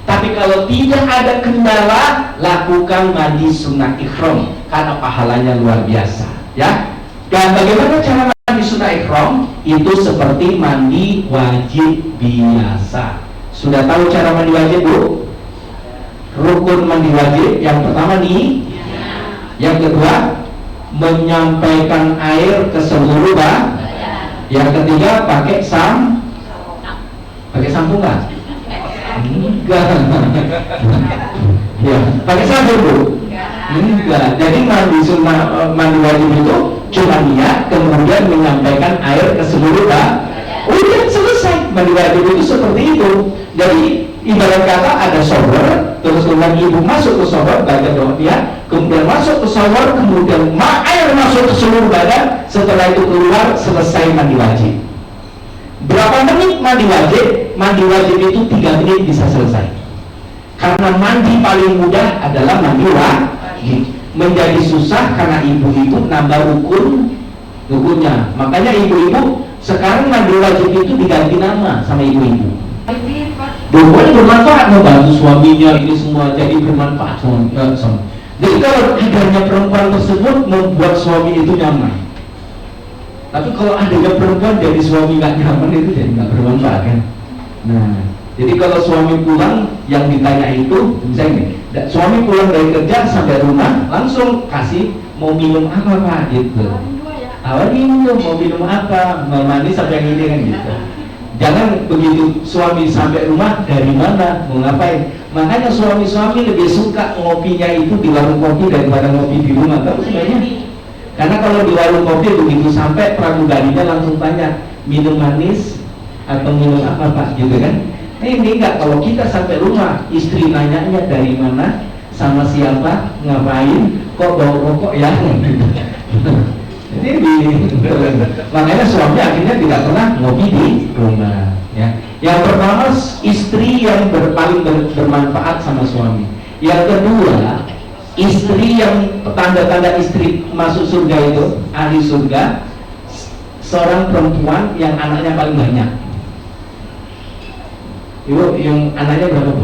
Tapi kalau tidak ada kendala, lakukan mandi sunnah ikhram karena pahalanya luar biasa, ya. Dan bagaimana cara mandi sunnah ikhram? Itu seperti mandi wajib biasa. Sudah tahu cara mandi wajib, Bu? Rukun mandi wajib yang pertama nih, yang kedua menyampaikan air ke seluruh badan, yang ketiga pakai sampo nggak? Enggak. Ya, pakai sampo, Bu? Enggak. Jadi mandi wajib itu cuma niat, kemudian menyampaikan air ke seluruh badan. Udah selesai. Mandi wajib itu seperti itu. Jadi ibarat kata ada shower, terus kemudian ibu masuk ke shower, baca doa dia, kemudian masuk ke shower, kemudian air masuk ke seluruh badan, setelah itu keluar, selesai mandi wajib. Berapa menit mandi wajib? Mandi wajib itu 3 menit bisa selesai. Karena mandi paling mudah adalah mandi wajib. Menjadi susah karena ibu itu nambah rukunnya. Makanya ibu-ibu sekarang mandi wajib itu diganti nama sama ibu-ibu. Pokoknya bermanfaat, membantu suaminya, ini semua jadi bermanfaat sama. Jadi kalau adanya perempuan tersebut membuat suami itu nyaman. Tapi kalau adanya perempuan jadi suami nggak nyaman, itu jadi nggak bermanfaat kan. Nah, jadi kalau suami pulang yang ditanya itu, misalnya suami pulang dari kerja sampai rumah langsung kasih mau minum apa Pak gitu. Awal minum, mau minum apa, mau mandi sampai yang ini kan gitu. Jangan begitu suami sampai rumah dari mana, mau ngapain. Makanya suami-suami lebih suka ngopinya itu di warung kopi daripada ngopi di rumah. Tahu sebenarnya? Karena kalau di warung kopi begitu sampai pramugarinya langsung tanya minum manis atau minum apa Pak gitu kan. Ini enggak, kalau kita sampai rumah istri nanyanya dari mana, sama siapa, ngapain, kok bawa rokok ya. Jadi makanya suami akhirnya tidak pernah ngopi di rumah, ya. Yang pertama istri yang paling bermanfaat sama suami. Yang kedua istri yang tanda-tanda istri masuk surga itu ahli surga, seorang perempuan yang anaknya paling banyak. Ibu yang anaknya berapa Bu?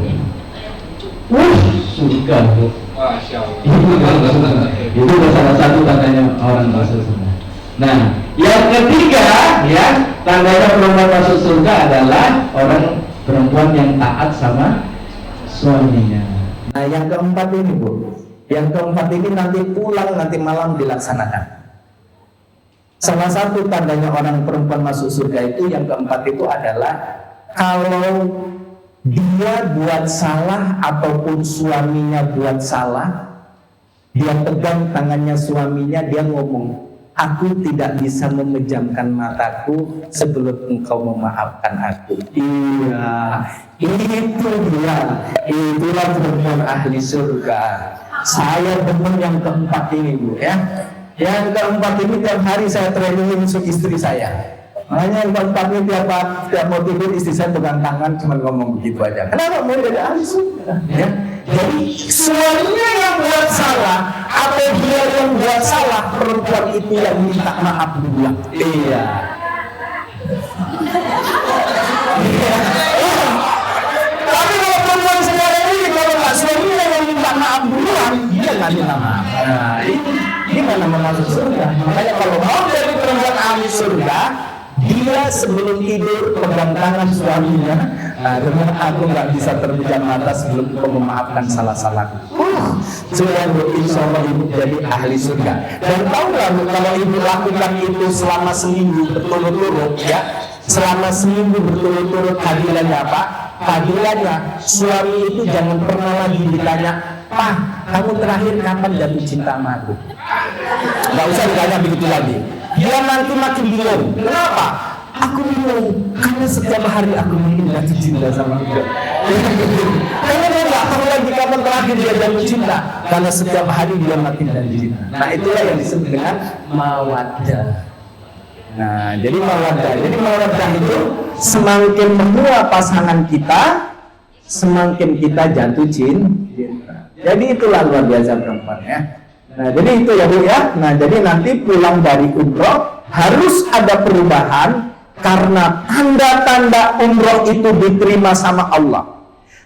Surga Bu. Masya Allah. Itu salah satu tandanya orang masuk surga. Nah, yang ketiga ya, tandanya perempuan masuk surga adalah orang perempuan yang taat sama suaminya. Nah, yang keempat ini Bu, yang keempat ini nanti pulang nanti malam dilaksanakan. Salah satu tandanya orang perempuan masuk surga itu yang keempat itu adalah kalau dia buat salah ataupun suaminya buat salah, dia pegang tangannya suaminya, dia ngomong, aku tidak bisa memejamkan mataku sebelum engkau memaafkan aku. Iya, itu dia, itulah perempuan ahli surga. Saya demen yang keempat ini Bu ya. Yang keempat ini tiap hari saya trainingin untuk istri saya. Makanya yang keempat ini tiap mau tidur istri saya pegang tangan cuma ngomong begitu aja. Kenapa mau jadi ahli surga? Ya. Jadi suaminya yang buat salah atau dia yang buat salah, perempuan itu yang minta maaf dulu. Iya. Tapi kalau perempuan sekarang ini kalau nggak suaminya yang minta maaf duluan, dia nggak minta maaf. Nah, ini gimana mau masuk surga? Makanya kalau mau jadi perempuan ahli surga, dia sebelum tidur pegang tangan suaminya, dengan aku nggak bisa terpejam mata sebelum kau memaafkan salah-salahku. Sudah insya Allah ibu jadi ahli surga. Dan tahu nggak kalau ibu lakukan itu selama seminggu berturut-turut ya, selama seminggu berturut-turut hadirannya apa? Hadirannya suami itu jangan pernah lagi ditanya, Pak, kamu terakhir kapan jatuh cinta sama aku? Nggak usah ditanya begitu lagi. Dia nanti makin bingung. Kenapa? Aku bingung karena setiap hari aku makin jatuh cinta sama dia. Karena dia nggak tahu lagi kapan terakhir dia jatuh cinta. Karena setiap hari dia makin jatuh cinta. Nah itulah yang disebut dengan mawaddah. Nah, jadi mawaddah itu semakin menua pasangan kita, semakin kita jatuh cinta. Jadi itulah luar biasa perempuan ya. Nah, jadi itu ya Bu ya. Nah, jadi nanti pulang dari umroh harus ada perubahan karena tanda-tanda umroh itu diterima sama Allah.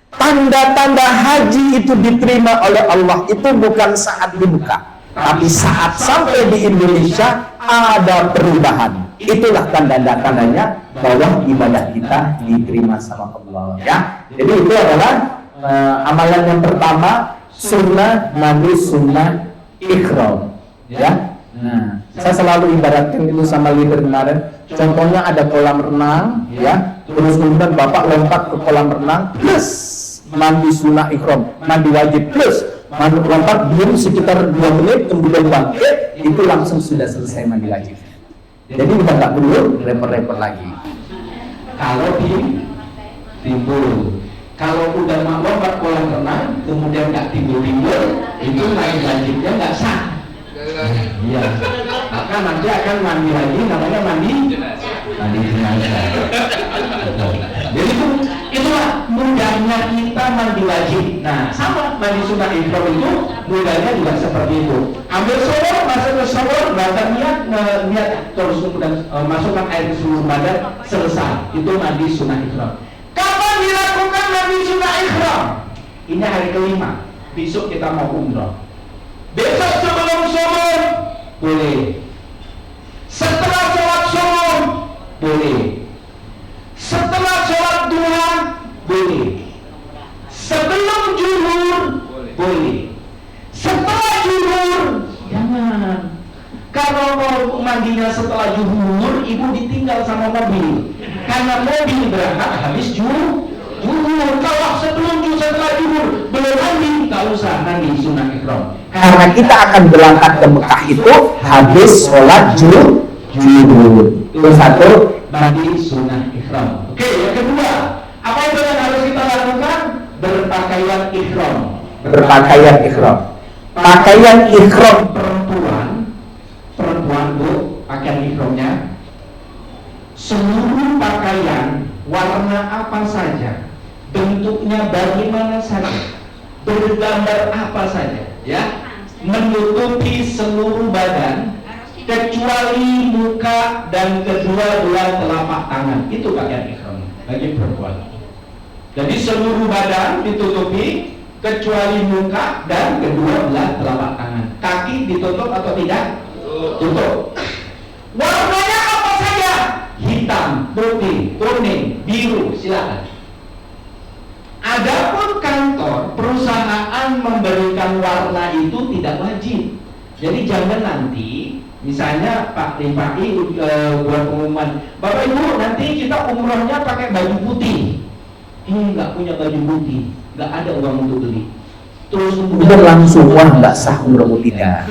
Tanda-tanda haji itu diterima oleh Allah itu bukan saat dibuka, tapi saat sampai di Indonesia ada perubahan. Itulah tanda-tandanya bahwa ibadah kita diterima sama Allah ya. Jadi itu adalah amalan yang pertama, sunnah nabi sunnah ikhram ya. Nah, saya selalu ibaratkan itu sama leader kemarin. Contohnya ada kolam renang ya, terus kemudian bapak lompat ke kolam renang plus mandi sunnah ikhram, mandi wajib plus lompat belum sekitar 2 menit kemudian bangkit, itu langsung sudah selesai mandi wajib. Jadi kita nggak perlu repot-repot lagi. Kalau timbul, kalau udah mau lompat kolam renang kemudian nggak timbul-timbul, itu main wajibnya nggak sah. Iya, maka nanti akan mandi lagi, namanya mandi jenazah. Jadi itulah mudahnya kita mandi wajib. Nah, sama mandi sunnah ikhram itu mudahnya juga seperti itu. Ambil shower, masuk ke shower, baca niat terus kemudian masukkan air ke seluruh badan, selesai. Itu mandi sunnah ikhram. Kapan dilakukan mandi sunnah ikhram? Ini hari kelima. Besok kita mau umroh. Besok sebelum sholat boleh. Setelah sholat sholat boleh. Setelah sholat duha boleh. Sebelum zuhur boleh. Setelah zuhur jangan. Kalau mau mandinya setelah zuhur, ibu ditinggal sama mobil. Karena mobil berangkat habis zuhur. Kalau sebelum zuhur setelah zuhur belum mandi, tak usah mandi sunnah ikhram. Karena kita akan berangkat ke Mekah itu habis sholat zuhur. Itu satu, mandi sunnah ikhram. Oke, yang kedua, apa itu yang harus kita lakukan? Berpakaian ikhram. berpakaian ikhram. Pakaian ikhram perempuan Bu, pakaian ikhramnya seluruh pakaian warna apa saja, bentuknya bagaimana saja, bergambar apa saja, ya, menutupi seluruh badan kecuali muka dan kedua-dua telapak tangan. Itu pakaian ikhram bagi perempuan. Jadi seluruh badan ditutupi kecuali muka dan kedua belah telapak tangan. Kaki ditutup atau tidak? Tutup. Warnanya apa saja? Hitam, putih, kuning, biru, silakan. Adapun kantor perusahaan memberikan warna itu tidak wajib. Jadi jangan nanti misalnya Pak Dipati buat pengumuman, Bapak Ibu nanti kita umrohnya pakai baju putih. Ini nggak punya baju putih, nggak ada uang untuk beli. Terus kemudian langsung wah nggak sah umroh tidak.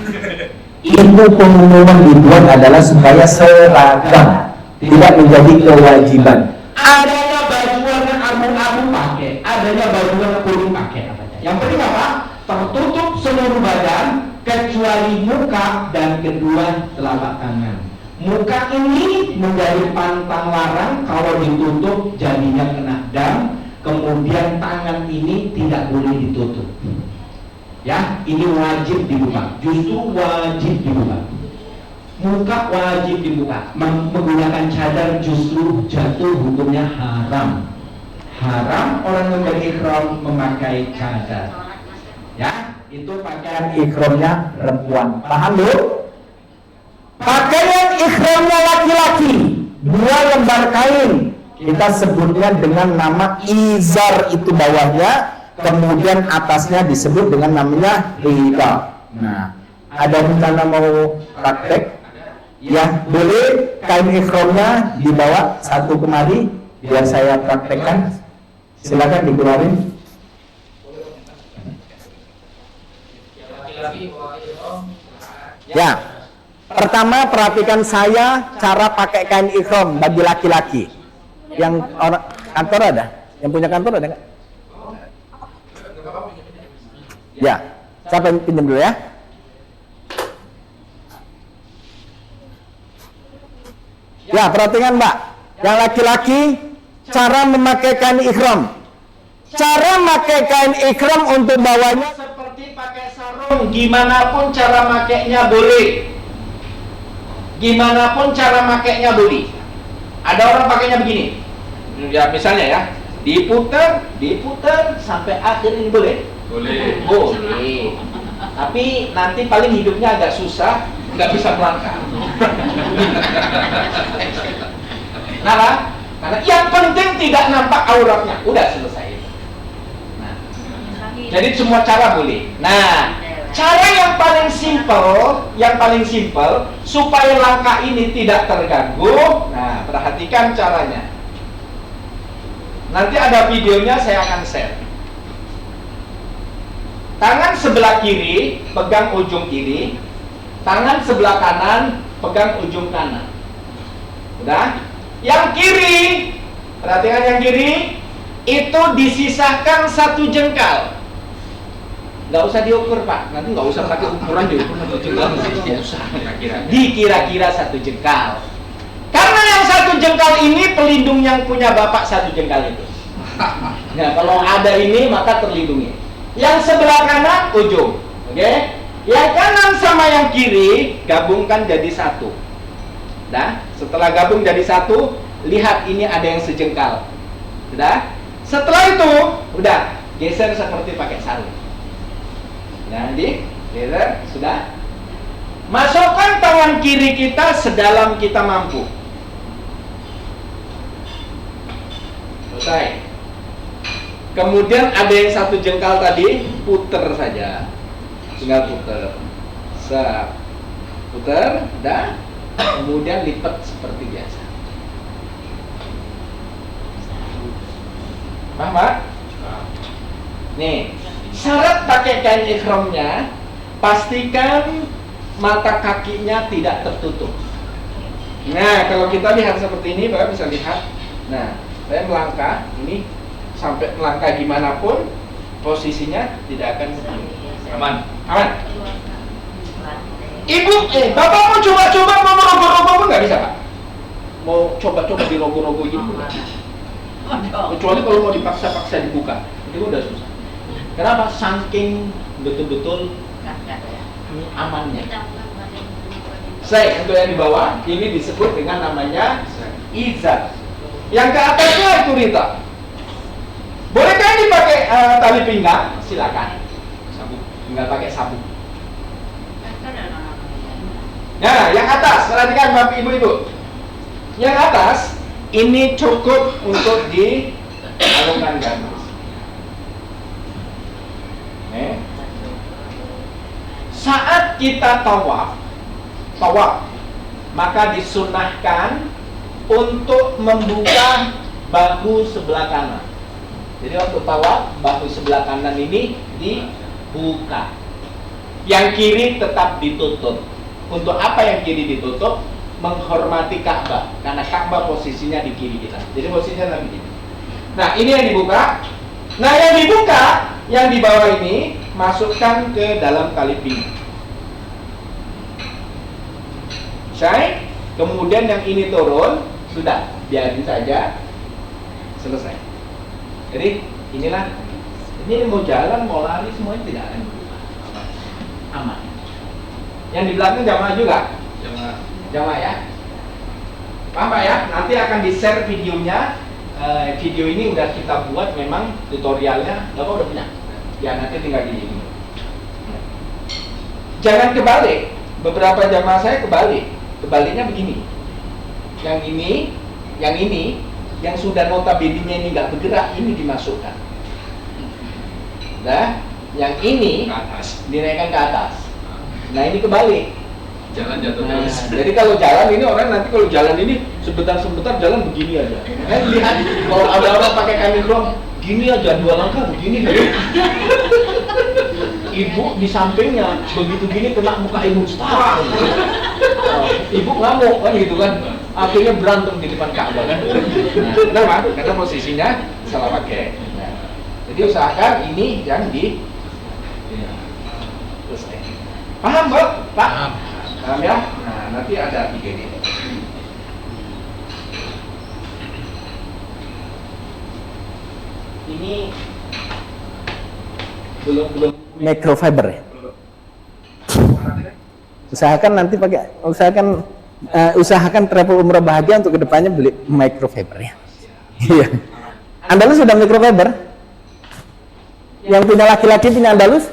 Itu pengumuman dibuat adalah supaya seragam, tidak menjadi kewajiban. Adanya baju warna abu-abu pakai, adanya baju warna kuning pakai apa aja. Yang penting apa? Tertutup seluruh badan kecuali muka dan kedua telapak tangan. Muka ini menjadi pantang larang, kalau ditutup jadinya kena dam. Kemudian tangan ini tidak boleh ditutup. Ya, ini wajib dibuka. Justru wajib dibuka. Muka wajib dibuka. Menggunakan cadar justru jatuh hukumnya haram. Haram orang yang berikhram memakai cadar. Ya, itu pakaian Ikhramnya perempuan. Paham Bu? Pakaian ikhramnya laki-laki, 2 lembar kain. Kita sebutnya dengan nama izar, itu bawahnya, kemudian atasnya disebut dengan namanya rida. Nah, ada rencana mau praktek? Ya, boleh kain ikhramnya dibawa satu kemari biar saya praktekkan. Silakan dikeluarin. Ya, pertama perhatikan saya cara pakai kain ikhram bagi laki-laki. Yang orang kantor ada? Yang punya kantor ada nggak? Ya, siapa yang pinjam dulu ya? Ya, perhatikan Mbak. Yang laki-laki, cara memakai kain ihram. Cara memakai kain ihram untuk bawahnya seperti pakai sarung, gimana pun cara makainya boleh. Gimana pun cara makainya boleh. Ada orang pakainya begini. Ya, misalnya ya, diputer sampai akhir ini boleh? Boleh. Boleh. Tapi nanti paling hidupnya agak susah, nggak bisa melangkah. Kenapa? Karena yang penting tidak nampak auratnya. Udah selesai. Nah, jadi semua cara boleh. Nah, cara yang paling simple supaya langkah ini tidak terganggu. Nah, perhatikan caranya. Nanti ada videonya, saya akan share. Tangan sebelah kiri pegang ujung kiri, tangan sebelah kanan pegang ujung kanan. Udah? Yang kiri, perhatikan yang kiri, itu disisakan 1 jengkal. Nggak usah diukur Pak, nanti nggak usah pakai ukuran diukur 1 jengkal, nggak usah. Dikira-kira 1 jengkal. Karena yang 1 jengkal ini pelindung yang punya Bapak 1 jengkal itu. Nah, kalau ada ini maka terlindungi. Yang sebelah kanan ujung, oke? Yang kanan sama yang kiri gabungkan jadi 1. Nah, setelah gabung jadi 1, lihat ini ada yang sejengkal. Sudah? Setelah itu, udah geser seperti pakai sarung. Jadi, geser, sudah. Masukkan tangan kiri kita sedalam kita mampu. Selesai. Kemudian ada yang 1 jengkal tadi, puter saja. Tinggal puter. Puter, udah. Kemudian lipat seperti biasa. Paham, Pak? Nih, syarat pakai kain ihramnya, pastikan mata kakinya tidak tertutup. Nah, kalau kita lihat seperti ini, Bapak bisa lihat. Nah, saya melangkah, ini sampai melangkah gimana pun, posisinya tidak akan aman. Aman. Ibu, Bapak mau coba-coba, mau rogo-rogo pun nggak bisa, Pak. Mau coba-coba di rogo-rogo gitu nggak bisa. Kecuali kalau mau dipaksa-paksa dibuka, itu udah susah. Kenapa? Saking betul-betul amannya. Saya untuk yang di bawah ini disebut dengan namanya izar. Yang ke atasnya itu rita. Bolehkah dipakai tali pinggang? Silakan. Sabuk. Tinggal pakai sabuk. Nah, yang atas, perhatikan Bapak Ibu-ibu. Yang atas ini cukup untuk dialungkan gamis. Saat kita tawaf, maka disunahkan untuk membuka bahu sebelah kanan. Jadi waktu tawaf, bahu sebelah kanan ini dibuka. Yang kiri tetap ditutup. Untuk apa yang kiri ditutup? Menghormati Ka'bah, karena Ka'bah posisinya di kiri kita. Jadi posisinya lebih gini. Nah, ini yang dibuka. Nah, yang dibuka, yang di bawah ini masukkan ke dalam tali pinggang. Selesai. Kemudian yang ini turun, sudah biarin saja, selesai. Jadi inilah, ini mau jalan, mau lari, semuanya tidak akan berubah. Aman. Yang di belakang jamaah juga? Jamaah ya? Paham Pak ya? Nanti akan di-share videonya. Video ini udah kita buat memang tutorialnya. Bapak udah punya? Ya, nanti tinggal di ini. Jangan kebalik. Beberapa jamaah saya kebalik. Kebaliknya begini. Yang ini, yang sudah notabene-nya ini nggak bergerak, ini dimasukkan. Nah, yang ini dinaikkan ke atas. Nah, ini kebalik. Jalan jatuh terus. Jadi kalau jalan ini, orang nanti kalau jalan ini sebentar-sebentar jalan begini aja. Lihat kalau ada orang pakai kain ihram gini aja, 2 langkah begini. Ibu di sampingnya begitu gini kena muka ibu, Ustaz. Ibu ngamuk kan gitu kan. Akhirnya berantem di depan Ka'bah kan. Nah, kenapa? Karena posisinya salah pakai. Nah, jadi usahakan ini yang di selesai. Paham, Pak? Paham ya? Nah, nanti ada video ini. ini belum Microfiber ya. Usahakan travel umrah bahagia untuk kedepannya beli microfiber ya. Iya. Andalus sudah microfiber? Yang punya laki-laki punya Andalus?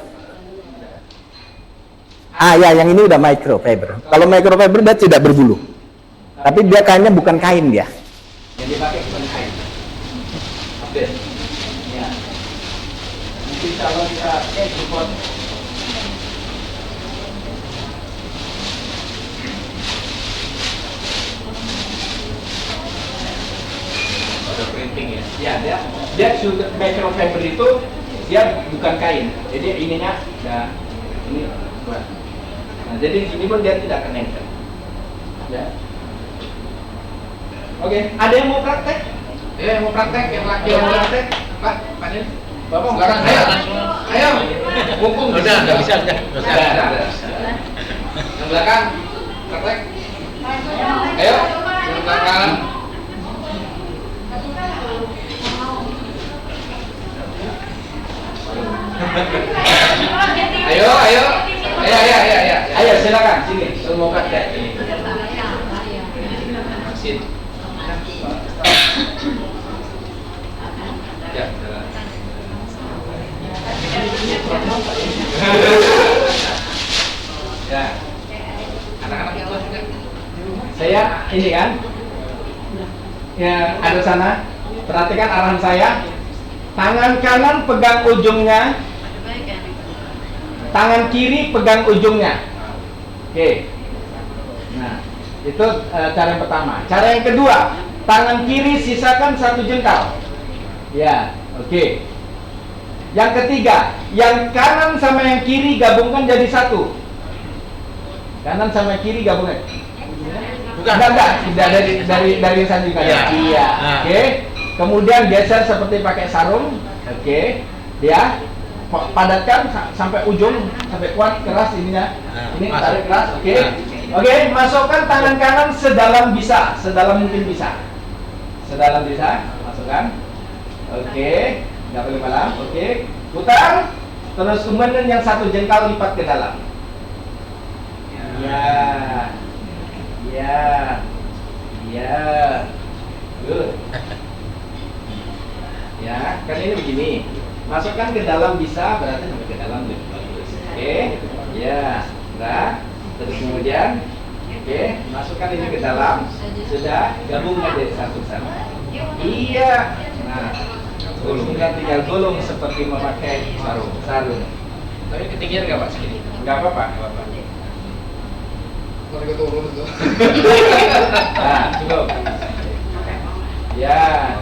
Ah ya, yang ini udah microfiber. Kalau microfiber dia tidak berbulu, tapi dia kainnya bukan kain dia. yang dipakai bukan kain. Update. Ya. Mungkin kalau kita support printing ya. Ya, dia sudah microfiber itu dia bukan kain. Jadi ininya ya ini buat. Nah, jadi ini pun dia tidak connected. Ya. Oke, ada yang mau praktek? Yang mau praktek, yang laki yang mau praktek, Pak, Pak Nin. Bapak sekarang ayo. Mumpung udah bisa. Yang belakang praktek. Ayo, yang belakang. Ayo, silakan sini. Saya mau praktek ini. Sini. Ya, jalan. Ya. Anak-anak itu saya ini kan. Ya, ada sana. Perhatikan arahan saya. Tangan kanan pegang ujungnya. Tangan kiri pegang ujungnya. Oke. Nah, itu cara yang pertama. Cara yang kedua, tangan kiri sisakan 1 jengkal. Ya, oke. Yang ketiga, yang kanan sama yang kiri gabungkan jadi 1. Kanan sama kiri gabungkan. Bukan. Enggak, dari yang satu kali. Iya. Oke. Kemudian geser seperti pakai sarung. Oke. Dia padatkan sampai ujung, sampai kuat, keras ininya. Ini tarik keras, oke. Oke, masukkan tangan kanan sedalam bisa, sedalam mungkin bisa. Sedalam bisa, masukkan. Oke, nggak boleh malam. Oke, putar. Terus kemudian yang 1 jengkal lipat ke dalam. Ya, good. Ya, kan ini begini. Masukkan ke dalam bisa, berarti sampai ke dalam lebih bagus. Oke, ya, nah, terus kemudian, oke, masukkan ini ke dalam, sudah gabungkan jadi 1 sama. Iya, nah, tinggal gulung seperti memakai sarung. Tapi ketinggian nggak Pak segini? Nggak apa-apa, nggak apa-apa. Nah, cukup. Ya,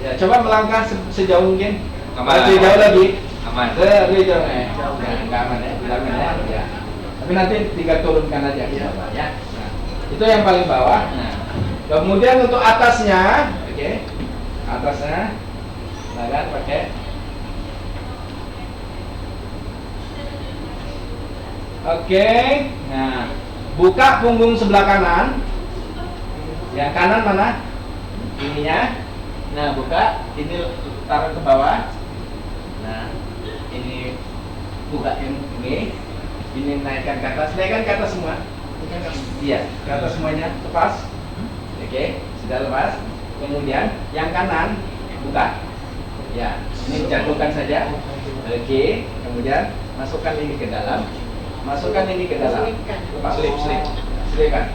ya, coba melangkah sejauh mungkin. Lebih jauh lagi. Aman. Lebih jauh nggak aman ya. Ya. Tapi nanti tinggal turunkan aja ya. Nah, itu yang paling bawah. Nah, kemudian untuk atasnya, oke. Atasnya, tangan pakai. Oke. Nah, buka punggung sebelah kanan. Yang kanan mana? Ininya. Nah, buka. Ini taruh ke bawah. Nah, ini buka yang ini naikkan ke atas semua. Iya, ke atas semuanya, lepas. Oke, sudah lepas. Kemudian yang kanan buka. Ya, ini jatuhkan saja. Oke, kemudian masukkan ini ke dalam. Lepas, selipkan.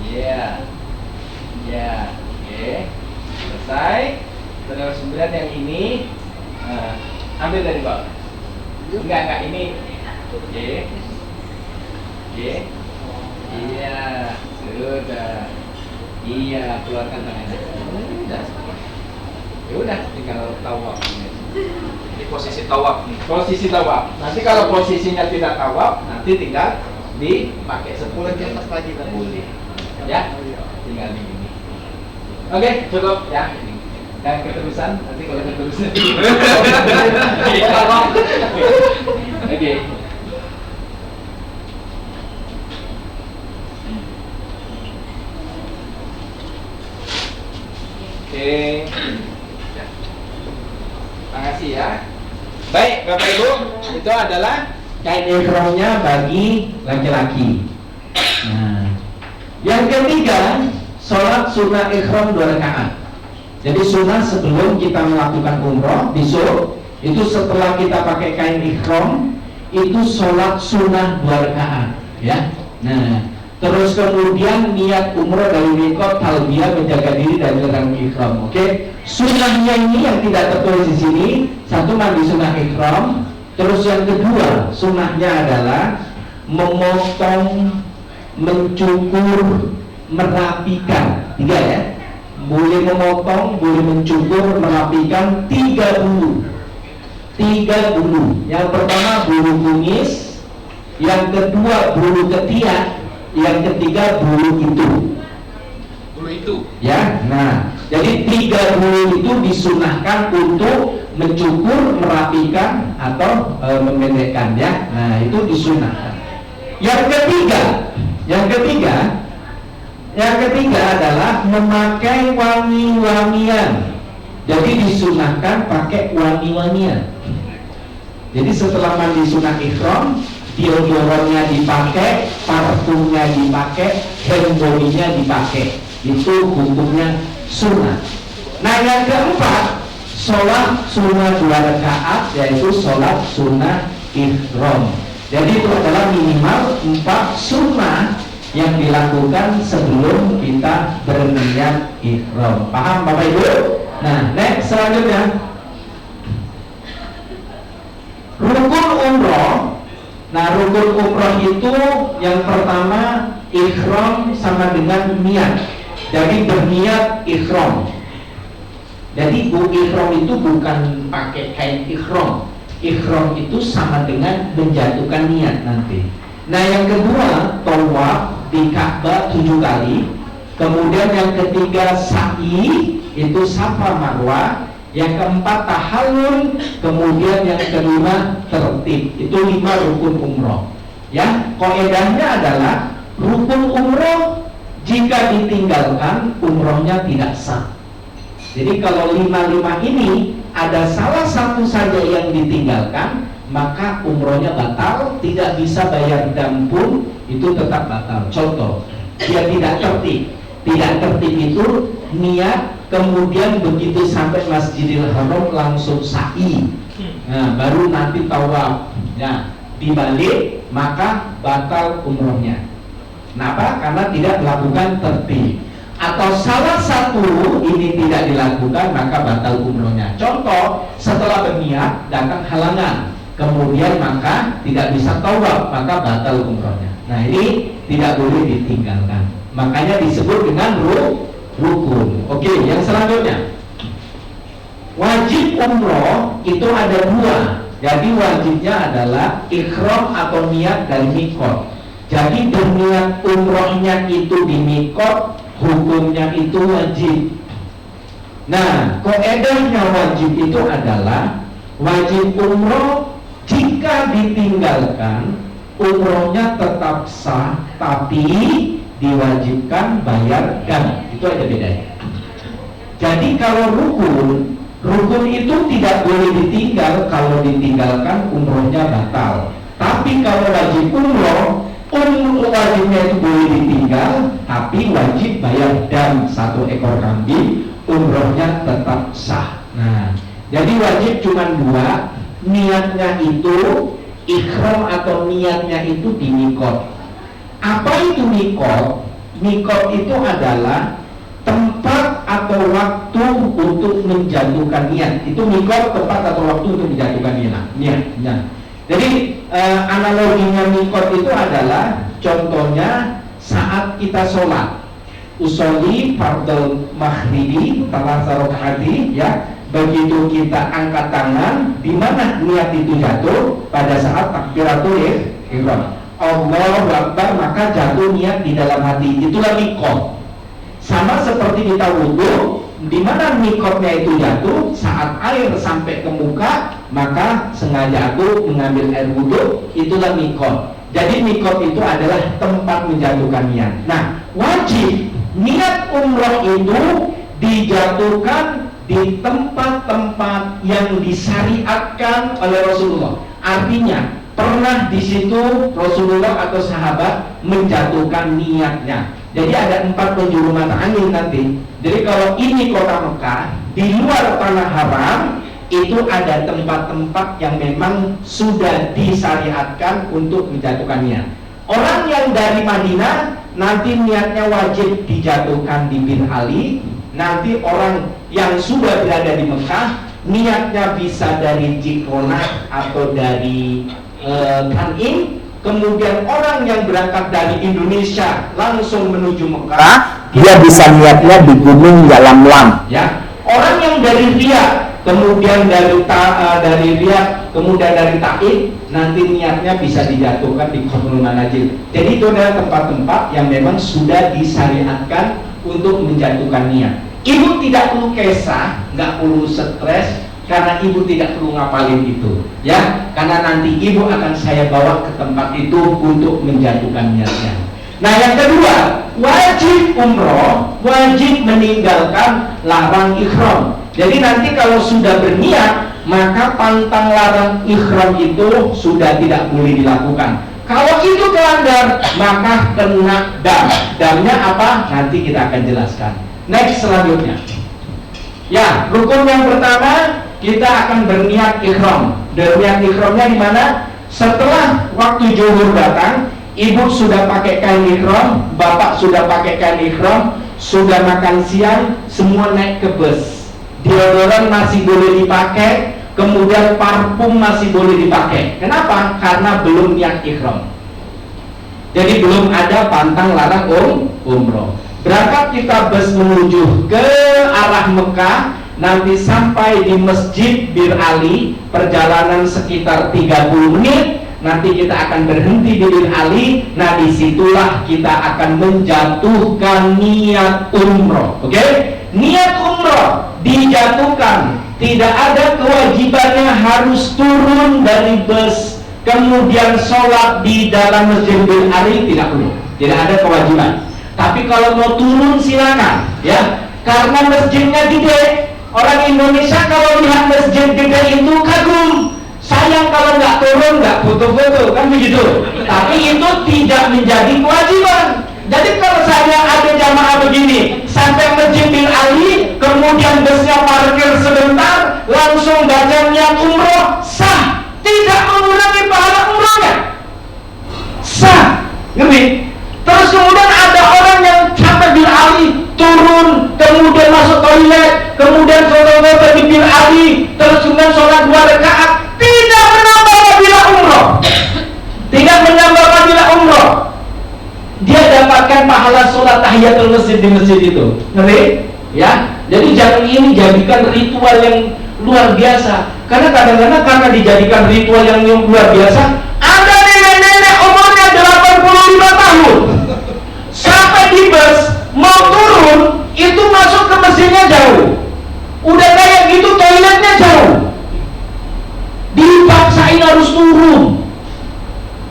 Iya. Ya, oke. Selesai. Terus kemudian yang ini ambil dari bawah. Enggak, ini. Oke. Iya, sudah. Iya, keluarkan tangannya. Sudah. Ya udah, tinggal tawaf. Ini posisi tawaf nih. Posisi tawaf. Nanti kalau posisinya tidak tawaf, nanti tinggal dipakai 10 jam lagi boleh. Ya, tinggal di sini. Oke, cukup ya. Dan keterusan, nanti kalau keterusan. Oke. Oke. Ya. Terima kasih ya. Baik, Bapak Ibu, itu adalah kain ihramnya bagi laki-laki. Nah, yang ketiga, sholat sunnah ihram 2 rakaat. Jadi sunnah sebelum kita melakukan umroh, besok itu setelah kita pakai kain ihram, itu sholat sunnah 2 rakaat, ya. Nah, terus kemudian niat umroh dari mikot, talbiyah, menjaga diri dari larang ihram. Oke, sunnahnya ini yang tidak tertulis di sini. Satu, mandi sunnah ihram. Terus yang kedua, sunnahnya adalah memotong, mencukur, merapikan. 3 ya. Boleh memotong, boleh mencukur, merapikan 3 bulu. 3 bulu. Yang pertama bulu kumis, yang kedua bulu ketiak, yang ketiga bulu itu. Bulu itu. Ya. Nah, jadi 3 bulu itu disunahkan untuk mencukur, merapikan atau memendekkan, ya. Nah, itu disunahkan. Yang ketiga adalah memakai wangi-wangian. Jadi disunahkan pakai wangi-wangian. Jadi setelah mandi sunnah ihram, deodorannya dipakai, parfumnya dipakai, hand body-nya dipakai. Itu hukumnya sunnah. Nah, yang keempat, sholat sunnah 2 rakaat, yaitu sholat sunnah ihram. Jadi itu adalah minimal 4 sunnah yang dilakukan sebelum kita berniat ihram. Paham Bapak Ibu? Nah, next selanjutnya, rukun umroh. Nah, rukun umroh itu yang pertama ihram sama dengan niat. Jadi berniat ihram. Jadi ihram itu bukan pakai kain ihram. Ihram itu sama dengan menjatuhkan niat nanti. Nah, yang kedua tawaf di Ka'bah 7 kali. Kemudian yang ketiga sa'i, itu Safa Marwah. Yang keempat tahallul. Kemudian yang kelima tertib. Itu 5 rukun umroh. Ya, kaidahnya adalah rukun umroh jika ditinggalkan umrohnya tidak sah. Jadi kalau 5 ini ada salah satu saja yang ditinggalkan, maka umrohnya batal, tidak bisa bayar dam pun itu tetap batal. Contoh, dia tidak tertib. Tidak tertib itu niat, kemudian begitu sampai Masjidil Haram langsung sa'i. Nah, baru nanti tawaf. Nah, dibalik maka batal umrohnya. Kenapa? Karena tidak melakukan tertib. Atau salah satu ini tidak dilakukan, maka batal umrohnya. Contoh, setelah berniat datang halangan, kemudian maka tidak bisa tawaf, maka batal umrohnya. Nah, ini tidak boleh ditinggalkan. Makanya disebut dengan rukun. Oke, yang selanjutnya, wajib umroh itu ada 2. Jadi wajibnya adalah ikhram atau niat dari mikot. Jadi berniat umrohnya itu di mikot, hukumnya itu wajib. Nah, kaidahnya wajib itu adalah wajib umroh jika ditinggalkan umrohnya tetap sah, tapi diwajibkan bayar dam. Itu aja bedanya. Jadi kalau rukun itu tidak boleh ditinggal. Kalau ditinggalkan umrohnya batal. Tapi kalau wajib umroh, wajibnya itu boleh ditinggal, tapi wajib bayar dam 1 ekor kambing, umrohnya tetap sah. Nah, jadi wajib cuma 2. Niatnya itu ikhram atau niatnya itu di mikot. Apa itu mikot? Mikot itu adalah tempat atau waktu untuk menjatuhkan niat. Itu mikot, tempat atau waktu untuk menjatuhkan niat. Jadi analoginya mikot itu adalah, contohnya saat kita sholat, usolli fardhu maghribi talasa rakaati, ya. Begitu kita angkat tangan, di mana niat itu jatuh? Pada saat takbiratul ihram. Allahu Akbar, maka jatuh niat di dalam hati. Itulah mikot. Sama seperti kita wudhu, di mana mikotnya itu jatuh saat air sampai ke muka, maka sengaja aku mengambil air wudhu. Itulah mikot. Jadi mikot itu adalah tempat menjatuhkan niat. Nah, wajib niat umroh itu dijatuhkan di tempat-tempat yang disyariatkan oleh Rasulullah. Artinya pernah di situ Rasulullah atau sahabat menjatuhkan niatnya. Jadi ada 4 penjuru mata angin nanti. Jadi kalau ini kota Mekah, di luar tanah haram itu ada tempat-tempat yang memang sudah disyariatkan untuk menjatuhkan niat. Orang yang dari Madinah nanti niatnya wajib dijatuhkan di Bir Ali. Nanti orang yang sudah berada di Mekah niatnya bisa dari Jikrona atau dari Tanim. Kemudian orang yang berangkat dari Indonesia langsung menuju Mekah, Dia bisa niatnya di Gunung Yalamlam. ya. Orang yang dari Riyadh, kemudian dari Riyadh, kemudian dari Taif, nanti niatnya bisa dijatuhkan di Qur'anul Manazil. Jadi itu adalah tempat-tempat yang memang sudah disyariatkan untuk menjatuhkan niat. Ibu tidak perlu kesah, nggak perlu stres, karena ibu tidak perlu ngapalin itu, ya. Karena nanti ibu akan saya bawa ke tempat itu untuk menjatuhkan niatnya. Nah, yang kedua, wajib umroh, wajib meninggalkan larang ihram. Jadi nanti kalau sudah berniat, maka pantang larang ihram itu sudah tidak boleh dilakukan. Kalau itu kelanggar, maka kena dam. Damnya apa? Nanti kita akan jelaskan. Next, selanjutnya. Ya, rukun yang pertama, kita akan berniat ihram. Berniat ihramnya di mana? Setelah waktu zuhur datang, ibu sudah pakai kain ihram, bapak sudah pakai kain ihram, sudah makan siang, semua naik ke bus. Deodoran masih boleh dipakai, kemudian parfum masih boleh dipakai. Kenapa? Karena belum niat ihram. Jadi belum ada pantang larang umroh. Berangkat kita bus menuju ke arah Mekah, nanti sampai di Masjid Bir Ali, perjalanan sekitar 30 menit. Nanti kita akan berhenti di Bir Ali. Nah, disitulah kita akan menjatuhkan niat umroh. Oke? Niat umroh dijatuhkan. Tidak ada kewajibannya harus turun dari bus kemudian sholat di dalam Masjid Bir Ali, tidak perlu. Tidak ada kewajiban. Tapi kalau mau turun silakan, ya. Karena masjidnya gede. Orang Indonesia kalau lihat masjid gede itu kagum. Sayang kalau nggak turun, nggak foto-foto, kan begitu. Tapi itu tidak menjadi kewajiban. Jadi kalau saya ada jamaah begini, sampai Masjid Bin Ali, kemudian busnya parkir sebentar, langsung baca niat umroh, sah. Tidak mengurangi pahala umrohnya. Sah. Ngerti? Terus kemudian ada orang yang sampai Bin Ali, turun, kemudian masuk toilet, kemudian foto-foto di Bin Ali, terus kemudian sholat 2 rakaat. Tidak menambah fadilah umroh. Tidak menambah fadilah umroh. Dia dapatkan pahala sholat tahiyatul masjid di masjid itu. Ngerti? Ya. Jadi jangan ini jadikan ritual yang luar biasa. Karena kadang-kadang karena dijadikan ritual yang luar biasa, ada nenek-nenek umurnya 85 tahun. Sampai di bus mau turun itu masuk ke mesinnya jauh. Udah kayak gitu toiletnya jauh. Dipaksain harus turun.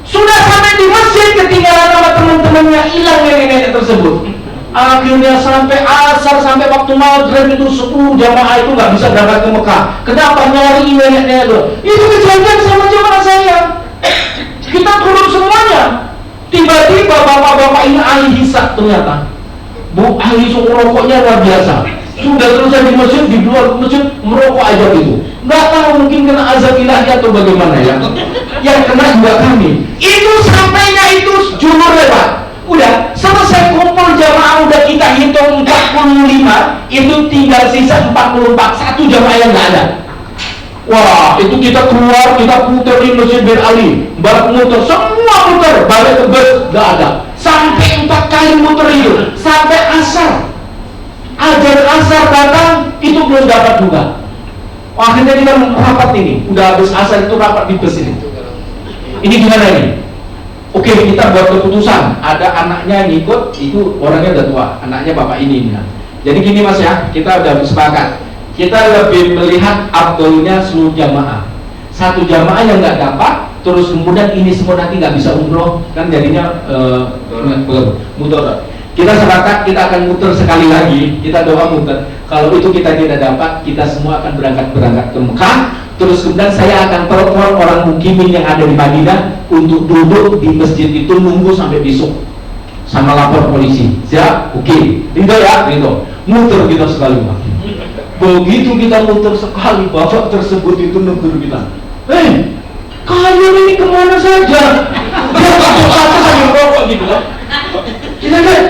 Sudah sampai di masjid ketinggalan sama teman-temannya, hilang nenek-nenek tersebut. Akhirnya sampai asar, sampai waktu maghrib itu 10 jamaah itu nggak bisa berangkat ke Mekah. Kenapa? Nyari nenek-nenek itu kejadian sama jamaah saya. Kita turun semuanya. Tiba-tiba bapak-bapak ini ahli hisab ternyata. Bu, ahli rokoknya luar biasa. Sudah selesai di masjid, di luar masjid merokok aja gitu. Nggak tahu mungkin kena azab ilahi atau bagaimana ya. Yang kena juga kami. Itu sampainya itu jumur lewat. Udah selesai kumpul jamaah, udah kita hitung 45, itu tinggal sisa 44, satu jamaah yang nggak ada. Wah, itu kita keluar, kita putar di Masjid Bir Ali, balik muter, semua muter, balik ke bus, nggak ada. Sampai 4 kali muter itu, sampai asar. Ajar asar datang, itu belum dapat juga. Akhirnya kita rapat ini, udah habis asar itu rapat di bus ini. Ini gimana ini? Oke, kita buat keputusan. Ada anaknya yang ikut, itu orangnya udah tua, anaknya bapak ini. Jadi gini mas ya, kita udah sepakat. Kita lebih melihat abdulnya seluruh jamaah. Satu jamaah yang nggak dapat, terus kemudian ini semua nanti nggak bisa umroh, kan jadinya muter. Kita sepakat, kita akan muter sekali lagi. Kita doa muter. Kalau itu kita tidak dapat, kita semua akan berangkat ke Mekah. Terus kemudian saya akan telepon orang mukimin yang ada di Madinah untuk duduk di masjid itu nunggu sampai besok, sama lapor polisi. Siap? Oke. Ridho ya? Ridho. Muter kita sekali, Pak. Begitu kita muter sekali, bapak tersebut itu negur kita. Kalian ini kemana saja? Bapak sambil rokok gitu kan. Kita lihat,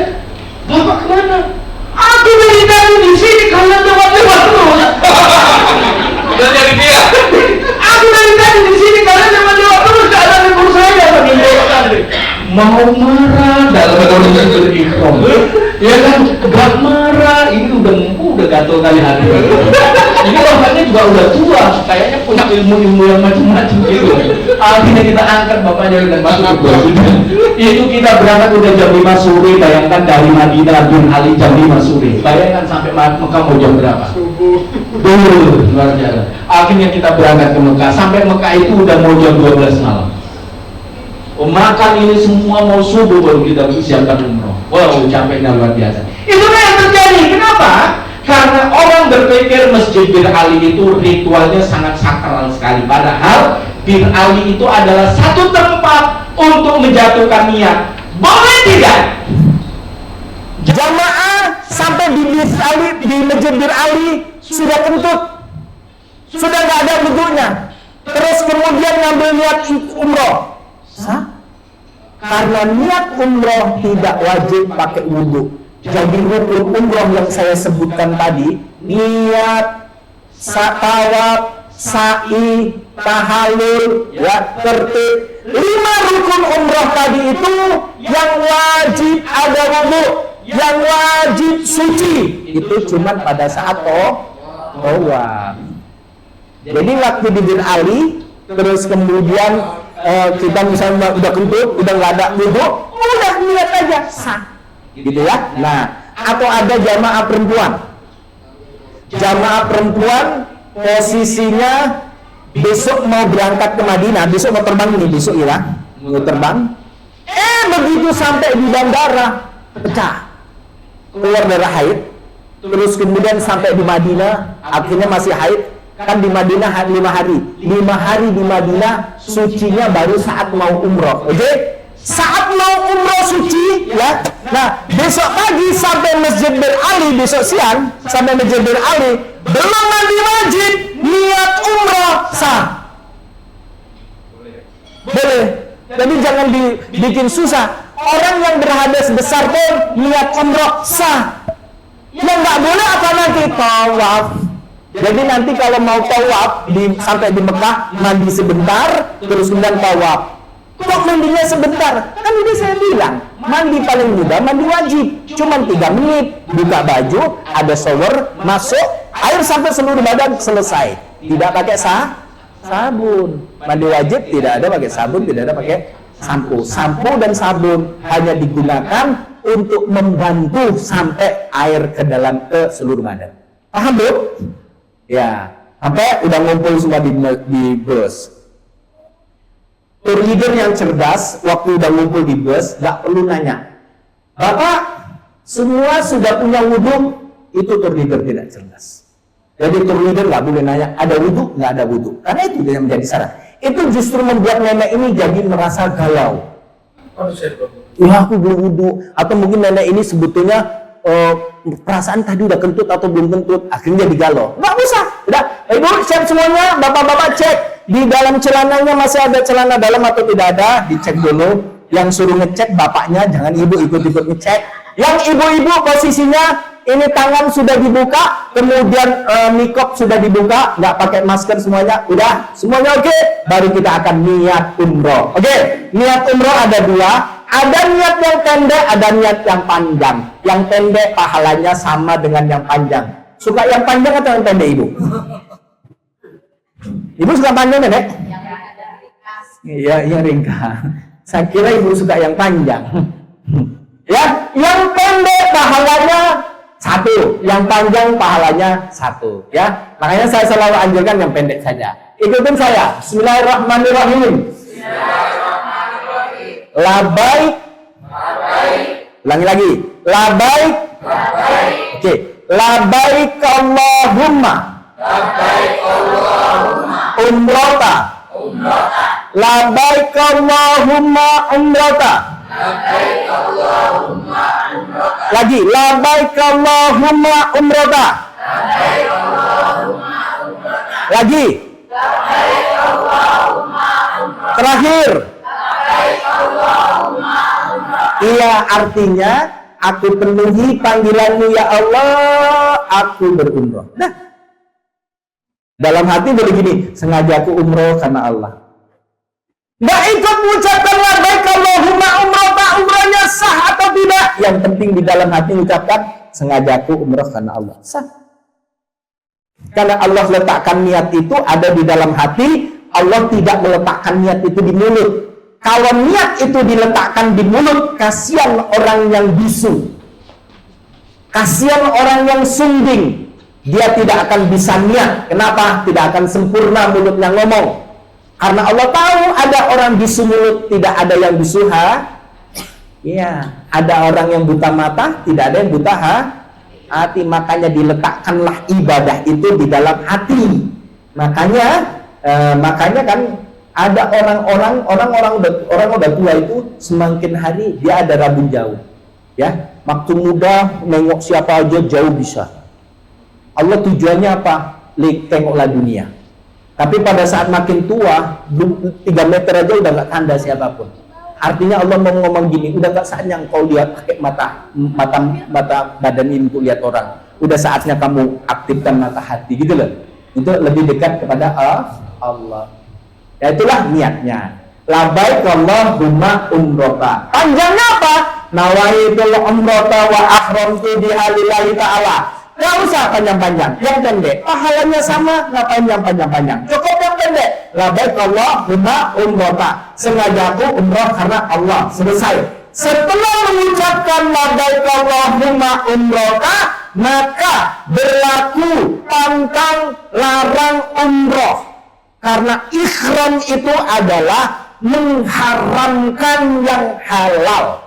bapak kemana? Aku dari tadi di sini, kalian lewat-lewat terus. Udah jadi dia. Aku dari tadi di sini, kalian lewat-lewat terus. Gak ada libur saya bagi mau marah dalam kondisi berikhram, ya kan? Gak marah, ini udah gatel kali hati. Ini bapaknya juga udah tua, kayaknya punya ilmu-ilmu yang macam-macam gitu. Akhirnya kita angkat bapaknya dan masuk ke bawah. Itu kita berangkat udah jam 5 sore, bayangkan dari Madinah bin Ali jam 5 sore. Bayangkan sampai Mekah mau jam berapa? Luar biasa. Akhirnya kita berangkat ke Mekah, sampai Mekah itu udah mau jam 12 malam. Makan ini semua mau subuh baru kita siapkan umroh. Wow, capeknya luar biasa. Itulah yang terjadi. Kenapa? Karena orang berpikir Masjid Bir Ali itu ritualnya sangat sakral sekali. Padahal Bir Ali itu adalah satu tempat untuk menjatuhkan niat. Boleh tidak? Jamaah sampai di Bir Ali, di Masjid Bir Ali sudah kentut, sudah nggak ada wudhunya. Terus kemudian ngambil niat umroh. Karena niat umroh tidak wajib pakai wudhu. Jadi rukun umroh yang saya sebutkan tadi, niat, tawaf, sa'i, tahallul, ya, tertib. 5 rukun umroh tadi itu yang wajib ada wudhu, yang wajib suci. Itu cuma pada saat tawaf. Jadi waktu di Bir Ali, terus kemudian kita misalnya udah kentut, udah nggak ada wudhu, udah niat aja sah, gitu ya. Nah, atau ada jamaah perempuan posisinya besok mau berangkat ke Madinah, besok mau terbang ini, besok ya mau terbang. Begitu sampai di bandara pecah, keluar darah haid, terus kemudian sampai di Madinah, akhirnya masih haid. Kan di Madinah 5 hari di Madinah sucinya baru saat mau umroh. Oke? Saat mau umroh suci, ya. Nah, besok pagi sampai Masjid Bir Ali, besok siang sampai Masjid Bir Ali, belum mandi wajib, niat umroh sah. Boleh. Jadi jangan dibikin susah. Orang yang berhadas besar pun niat umroh sah. Yang nggak boleh apa nanti? Tawaf. Jadi nanti kalau mau tawaf sampai di Mekah, mandi sebentar, terus kemudian tawaf. Kok mandinya sebentar? Kan udah saya bilang, mandi paling mudah, mandi wajib. Cuman 3 menit, buka baju, ada shower, masuk, air sampai seluruh badan, selesai. Tidak pakai sabun. Mandi wajib tidak ada pakai sabun, tidak ada pakai sampo. Sampo dan sabun hanya digunakan untuk membantu sampai air ke seluruh badan. Paham, Bu? Ya, sampai udah ngumpul semua di bus. Tour leader yang cerdas, waktu udah ngumpul di bus, gak perlu nanya, Bapak, semua sudah punya wudhu? Itu tour leader tidak cerdas. Jadi tour leader gak boleh nanya, ada wudhu? Gak ada wudhu. Karena itu yang menjadi syarat. Itu justru membuat nenek ini jadi merasa galau. Ya, aku belum wudhu. Atau mungkin nenek ini sebetulnya perasaan tadi udah kentut atau belum kentut, akhirnya digalau. Nggak usah, udah, ibu siap semuanya, bapak-bapak cek di dalam celananya masih ada celana dalam atau tidak ada, dicek dulu. Yang suruh ngecek bapaknya, jangan ibu ikut-ikut ngecek. Yang ibu-ibu posisinya ini tangan sudah dibuka, kemudian nikop sudah dibuka, nggak pakai masker semuanya, udah semuanya oke, baru kita akan niat umroh. Oke, niat umroh ada 2. Ada niat yang pendek, ada niat yang panjang. Yang pendek pahalanya sama dengan yang panjang. Suka yang panjang atau yang pendek, Ibu? Ibu suka panjang, Nenek? Iya, yang ringkas. Saya kira Ibu suka yang panjang. Ya, yang pendek pahalanya 1, yang panjang pahalanya 1. Ya, makanya saya selalu anjurkan yang pendek saja. Ikutin saya. Bismillahirrahmanirrahim. Labaik. Ulangi lagi. Labaik. Oke. Labbaik Allahumma umrata. Labbaik Allahumma umrata. Lagi, labbaik Allahumma umrata. Lagi. Terakhir. Iya, artinya aku penuhi panggilanmu ya Allah, aku berumrah. Nah, dalam hati boleh gini, sengaja aku umroh karena Allah. Nggak ikut mengucapkan labbaik Allahumma umrata, umrahnya sah atau tidak. Yang penting di dalam hati mengucapkan sengaja aku umroh karena Allah. Sah. Karena Allah letakkan niat itu ada di dalam hati, Allah tidak meletakkan niat itu di mulut. Kalau niat itu diletakkan di mulut, kasihan orang yang bisu, kasihan orang yang sungging, dia tidak akan bisa niat. Kenapa? Tidak akan sempurna mulutnya ngomong. Karena Allah tahu ada orang bisu mulut, tidak ada yang bisu Iya, ada orang yang buta mata, tidak ada yang buta hati. Makanya diletakkanlah ibadah itu di dalam hati. Makanya kan ada orang udah tua itu semakin hari dia ada rabun jauh. Ya, waktu muda nengok siapa aja jauh bisa. Allah tujuannya apa? Tengoklah dunia. Tapi pada saat makin tua, 3 meter aja udah nggak tanda siapapun. Artinya Allah mau ngomong gini, udah nggak saatnya kau lihat pakai mata badan ini untuk lihat orang. Udah saatnya kamu aktifkan mata hati, gitu loh. Untuk lebih dekat kepada Allah. Ya itulah niatnya. Labbaik Allahumma umrata. Panjangnya apa? Nawaitul umrata wa ahramtu biha lillahi ta'ala. Nggak usah panjang-panjang, yang pendek. Pahalanya sama, ngapain yang panjang-panjang? Cukup yang pendek. Labbaik Allahumma umrata. Sengaja aku umrah karena Allah. Selesai. Setelah mengucapkan labbaik Allahumma umrata, maka berlaku pantang larang umroh. Karena ikhram itu adalah mengharamkan yang halal.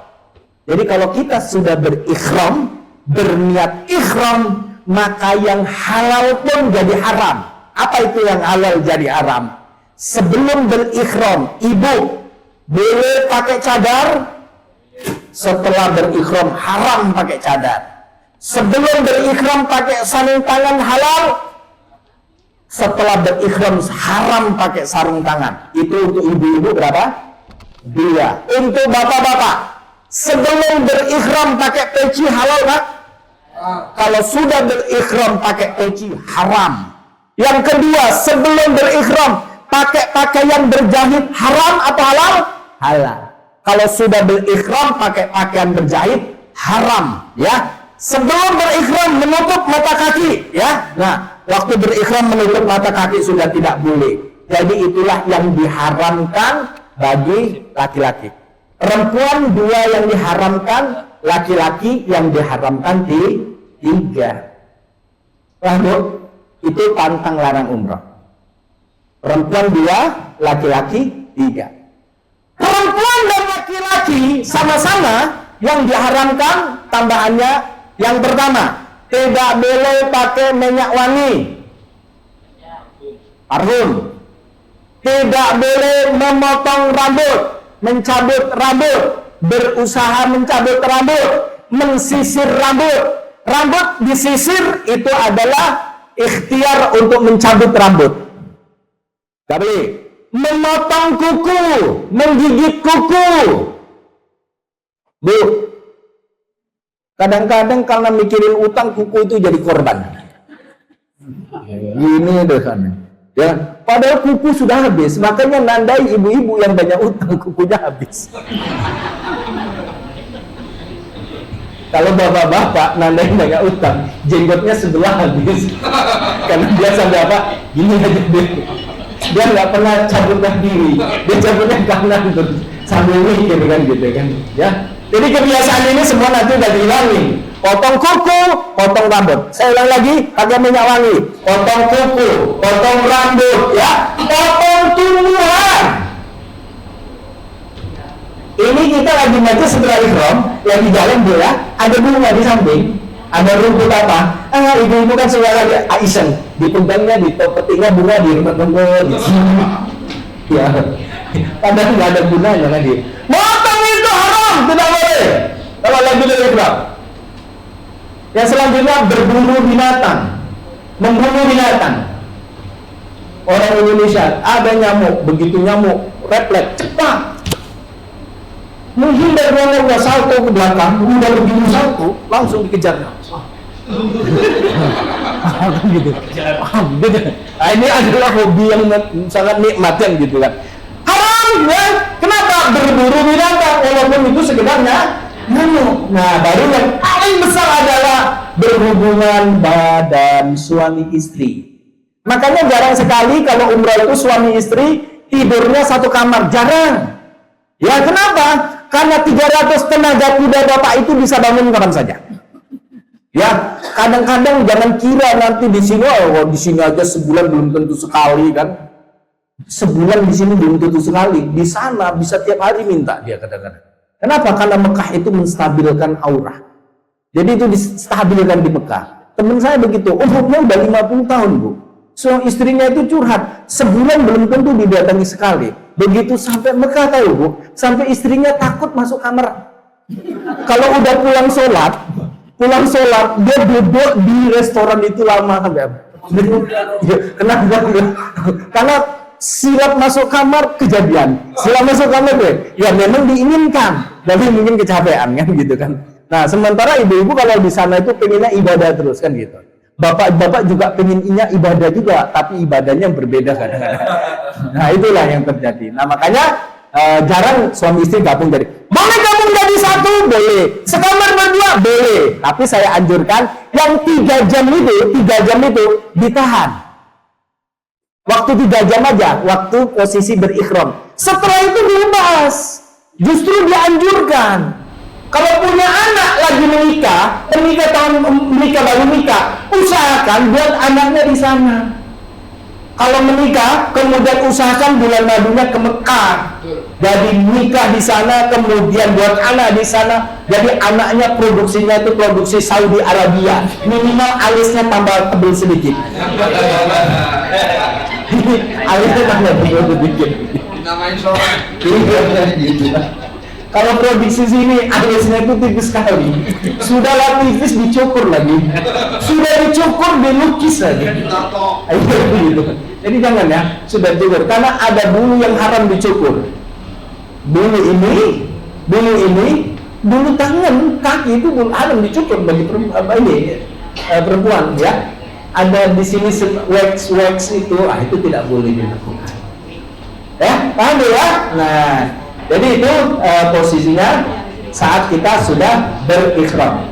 Jadi kalau kita sudah berikhram, berniat ikhram, maka yang halal pun jadi haram. Apa itu yang halal jadi haram? Sebelum berikhram, ibu boleh pakai cadar. Setelah berikhram haram pakai cadar. Sebelum berikhram pakai sarung tangan halal. Setelah berikhram haram pakai sarung tangan. Itu untuk ibu-ibu berapa? 2. Untuk bapak-bapak, sebelum berikhram pakai peci halal Pak? Kalau sudah berikhram pakai peci haram. Yang kedua, sebelum berikhram pakai pakaian berjahit haram atau halal? Halal. Kalau sudah berikhram pakai pakaian berjahit haram, ya. Sebelum berikhram menutup mata kaki, ya. Nah, waktu berikhram menutup mata kaki sudah tidak boleh. Jadi itulah yang diharamkan bagi laki-laki. Perempuan 2 yang diharamkan, laki-laki yang diharamkan 3. Lalu itu pantang larang umrah. Perempuan 2, laki-laki 3. Perempuan dan laki-laki sama-sama yang diharamkan tambahannya. Yang pertama, tidak boleh pakai minyak wangi, parfum. Tidak boleh memotong rambut, mencabut rambut, berusaha mencabut rambut, mensisir rambut. Rambut disisir itu adalah ikhtiar untuk mencabut rambut. Gak boleh. Memotong kuku, menggigit kuku. Bu, kadang-kadang karena mikirin utang kuku itu jadi korban. Ini deh kan. Ya, padahal kuku sudah habis, makanya nandai ibu-ibu yang banyak utang kukunya habis. Kalau bapak-bapak nandain banyak utang, jenggotnya sebelah habis. Karena dia sampai apa? Gini aja deh. Dia nggak pernah cabutnya diri, dia cabutnya kanan tuh sambil mikir kan gitu kan. Ya. Jadi kebiasaan ini semua nanti udah dihilangin. Potong kuku, potong rambut. Saya ulang lagi, pakai minyak wangi. Potong kuku, potong rambut, ya. Potong tumbuhan. Ini kita lagi nanti setelah ikhram, lagi jalan dia, ada bunga di samping, ada rumput apa, Ibu-ibu kan suka lagi Aisyah dipegangnya, dipetiknya bunga, diremet-remet gitu. Ya, padahal nggak ada gunanya kan dia. Motong itu haram, tidak boleh. Kalau lagi berikram. Yang selanjutnya berburu binatang, membunuh binatang. Orang Indonesia ada nyamuk, begitu nyamuk refleks cepat menghindar, udah salto ke belakang, udah begitu salto langsung dikejarnya. Gitu. Nah, ini adalah hobi yang sangat nikmat yang gitu kan. Haram ya. Kenapa? Berburu binatang walaupun itu sekedarnya nyamuk. Nah, baru yang paling besar adalah berhubungan badan suami istri. Makanya jarang sekali kalau umrah itu suami istri tidurnya satu kamar, jarang. Ya kenapa? Karena 300 tenaga kuda bapak itu bisa bangun kapan saja. Ya, kadang-kadang jangan kira nanti di sini, oh di sini aja sebulan belum tentu sekali kan. Sebulan di sini belum tentu sekali. Di sana bisa tiap hari minta dia kadang-kadang. Kenapa? Karena Mekah itu menstabilkan aurah. Jadi itu distabilkan di Mekah. Teman saya begitu, umurnya udah 50 tahun bu. So istrinya itu curhat, sebulan belum tentu didatangi sekali. Begitu sampai Mekah tahu bu, sampai istrinya takut masuk kamar. Kalau udah pulang sholat dia duduk di restoran itu lama sampai kenapa? Karena silap masuk kamar kejadian, silap masuk kamar ya memang diinginkan, tapi mungkin kecapean kan gitu kan. Nah sementara ibu-ibu kalau di sana itu pengennya ibadah terus kan gitu. Bapak-bapak juga pengennya ibadah juga, tapi ibadahnya berbeda kadang-kadang. Nah itulah yang terjadi. Nah makanya jarang suami istri gabung jadi. Boleh gabung jadi satu, boleh. Sekamar berdua, boleh. Tapi saya anjurkan yang 3 jam itu ditahan. Waktu 3 jam aja, waktu posisi berikhram. Setelah itu bebas. Justru dianjurkan. Kalau punya anak lagi menikah baru nikah, usahakan buat anaknya di sana. Kalau menikah, kemudian usahakan bulan madunya ke Mekah. Jadi nikah di sana, kemudian buat anak di sana. Jadi anaknya produksinya itu produksi Saudi Arabia. Minimal alisnya tambah tebal sedikit. Alisnya tambah tebal sedikit. Namain soal. Kalau produksi sini alisnya itu tipis sekali. Sudahlah tipis dicukur lagi. Sudah dicukur dilukis lagi. Gitu. Jadi jangan ya, sudah cukur. Karena ada bulu yang haram dicukur. Bulu ini, bulu tangan, kaki itu bulu haram dicukur bagi perempuan ya. Ada di sini wax itu, itu tidak boleh dilakukan. Ya, paham ya? Nah. Jadi itu posisinya saat kita sudah berikhram.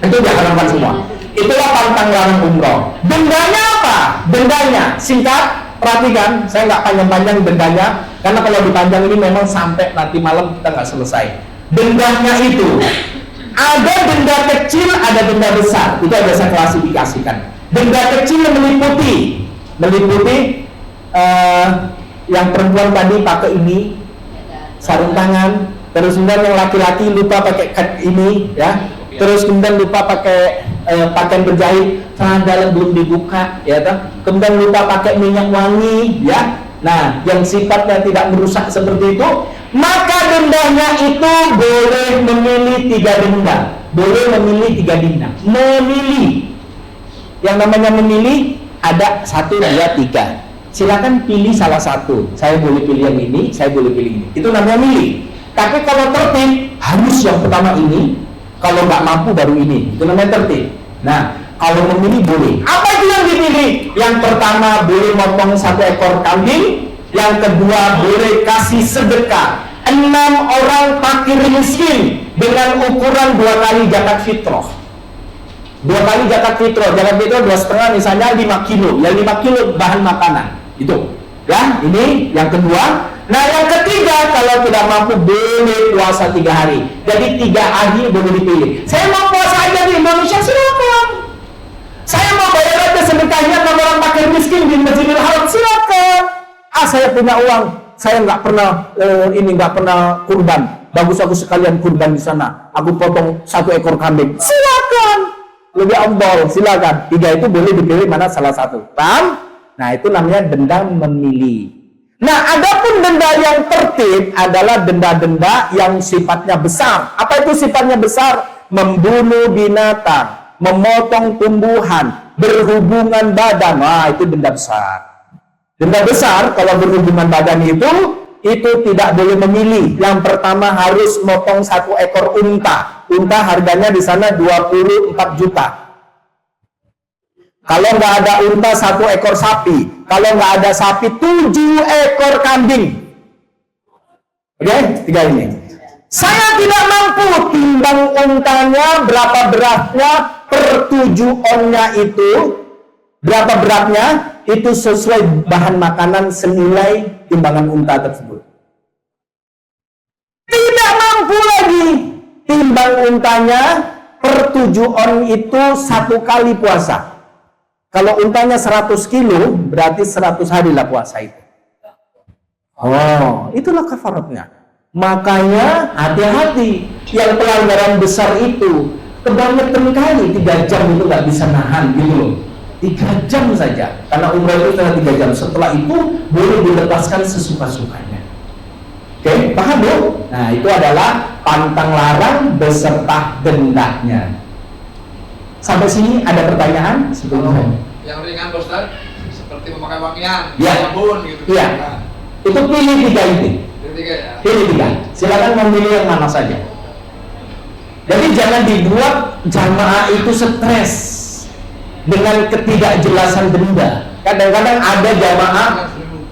Itu diharamkan semua. Itulah pantang larang umroh. Dendanya apa? Dendanya singkat, perhatikan. Saya nggak panjang-panjang dendanya, karena kalau dipanjang ini memang sampai nanti malam kita nggak selesai. Dendanya itu ada denda kecil, ada denda besar. Itu ada saya klasifikasikan. Denda kecil meliputi yang perempuan tadi pakai ini. Sarung tangan, terus kemudian yang laki-laki lupa pakai ini ya, terus kemudian lupa pakai pakaian berjahit, celana dalam belum dibuka ya toh, kemudian lupa pakai minyak wangi ya. Nah yang sifatnya tidak merusak seperti itu, maka dendanya itu boleh memilih 3 denda, boleh memilih 3 denda, memilih. Yang namanya memilih ada 1, 2, 3. Silakan pilih salah satu. Saya boleh pilih yang ini, saya boleh pilih ini. Itu namanya milih. Tapi kalau tertib harus yang pertama ini. Kalau nggak mampu baru ini. Itu namanya tertib. Nah, kalau memilih boleh. Apa itu yang dipilih? Yang pertama boleh motong 1 ekor kambing. Yang kedua boleh kasih sedekah 6 orang fakir miskin dengan ukuran 2 kali zakat fitrah. 2 kali zakat fitrah. Zakat fitrah 2,5 misalnya 5 kilo. Yang 5 kilo bahan makanan. Itu ya, ini yang kedua. Nah yang ketiga, kalau tidak mampu boleh puasa 3 hari. Jadi 3 hari boleh dipilih. Saya mau puasa aja di Indonesia, silakan. Saya mau bayar aja sedekahnya ke orang fakir miskin di Masjidil Haram, silakan. Saya punya uang, saya nggak pernah kurban. Bagus aku sekalian kurban di sana. Aku potong 1 ekor kambing, silakan. lebih afdol, silakan. 3 itu boleh dipilih mana salah satu. Paham? Nah, itu namanya denda memilih. Nah, adapun denda yang tertib adalah denda-denda yang sifatnya besar. Apa itu sifatnya besar? Membunuh binatang, memotong tumbuhan, berhubungan badan. Wah, itu denda besar. Denda besar kalau berhubungan badan itu tidak boleh memilih. Yang pertama harus motong 1 ekor unta. Unta harganya di sana 24 juta. Kalau nggak ada unta 1 ekor sapi. Kalau nggak ada sapi 7 ekor kambing. Oke, 3 ini. Saya tidak mampu timbang untanya berapa beratnya per 7 onnya itu. Berapa beratnya itu sesuai bahan makanan senilai timbangan unta tersebut. Tidak mampu lagi timbang untanya per 7 on itu 1 kali puasa. Kalau untanya 100 kilo berarti 100 hari lah puasa itu. Oh, itulah kafaratnya. Makanya hati-hati yang pelanggaran besar itu kebanyakan kali 3 jam itu nggak bisa nahan gitu loh. 3 jam saja, karena umrah itu cuma 3 jam. Setelah itu boleh dilepaskan sesuka-sukanya. Oke, paham Bu? Nah, itu adalah pantang larang beserta dendanya. Sampai sini ada pertanyaan? Sebelumnya. Yang ringan Ustaz, seperti memakai wangian, Ya. sabun gitu. Iya. Itu pilih 3 itu. Ketiga ya. Pilih 3. Silakan memilih yang mana saja. Jadi jangan dibuat jamaah itu stres dengan ketidakjelasan denda. Kadang-kadang ada jamaah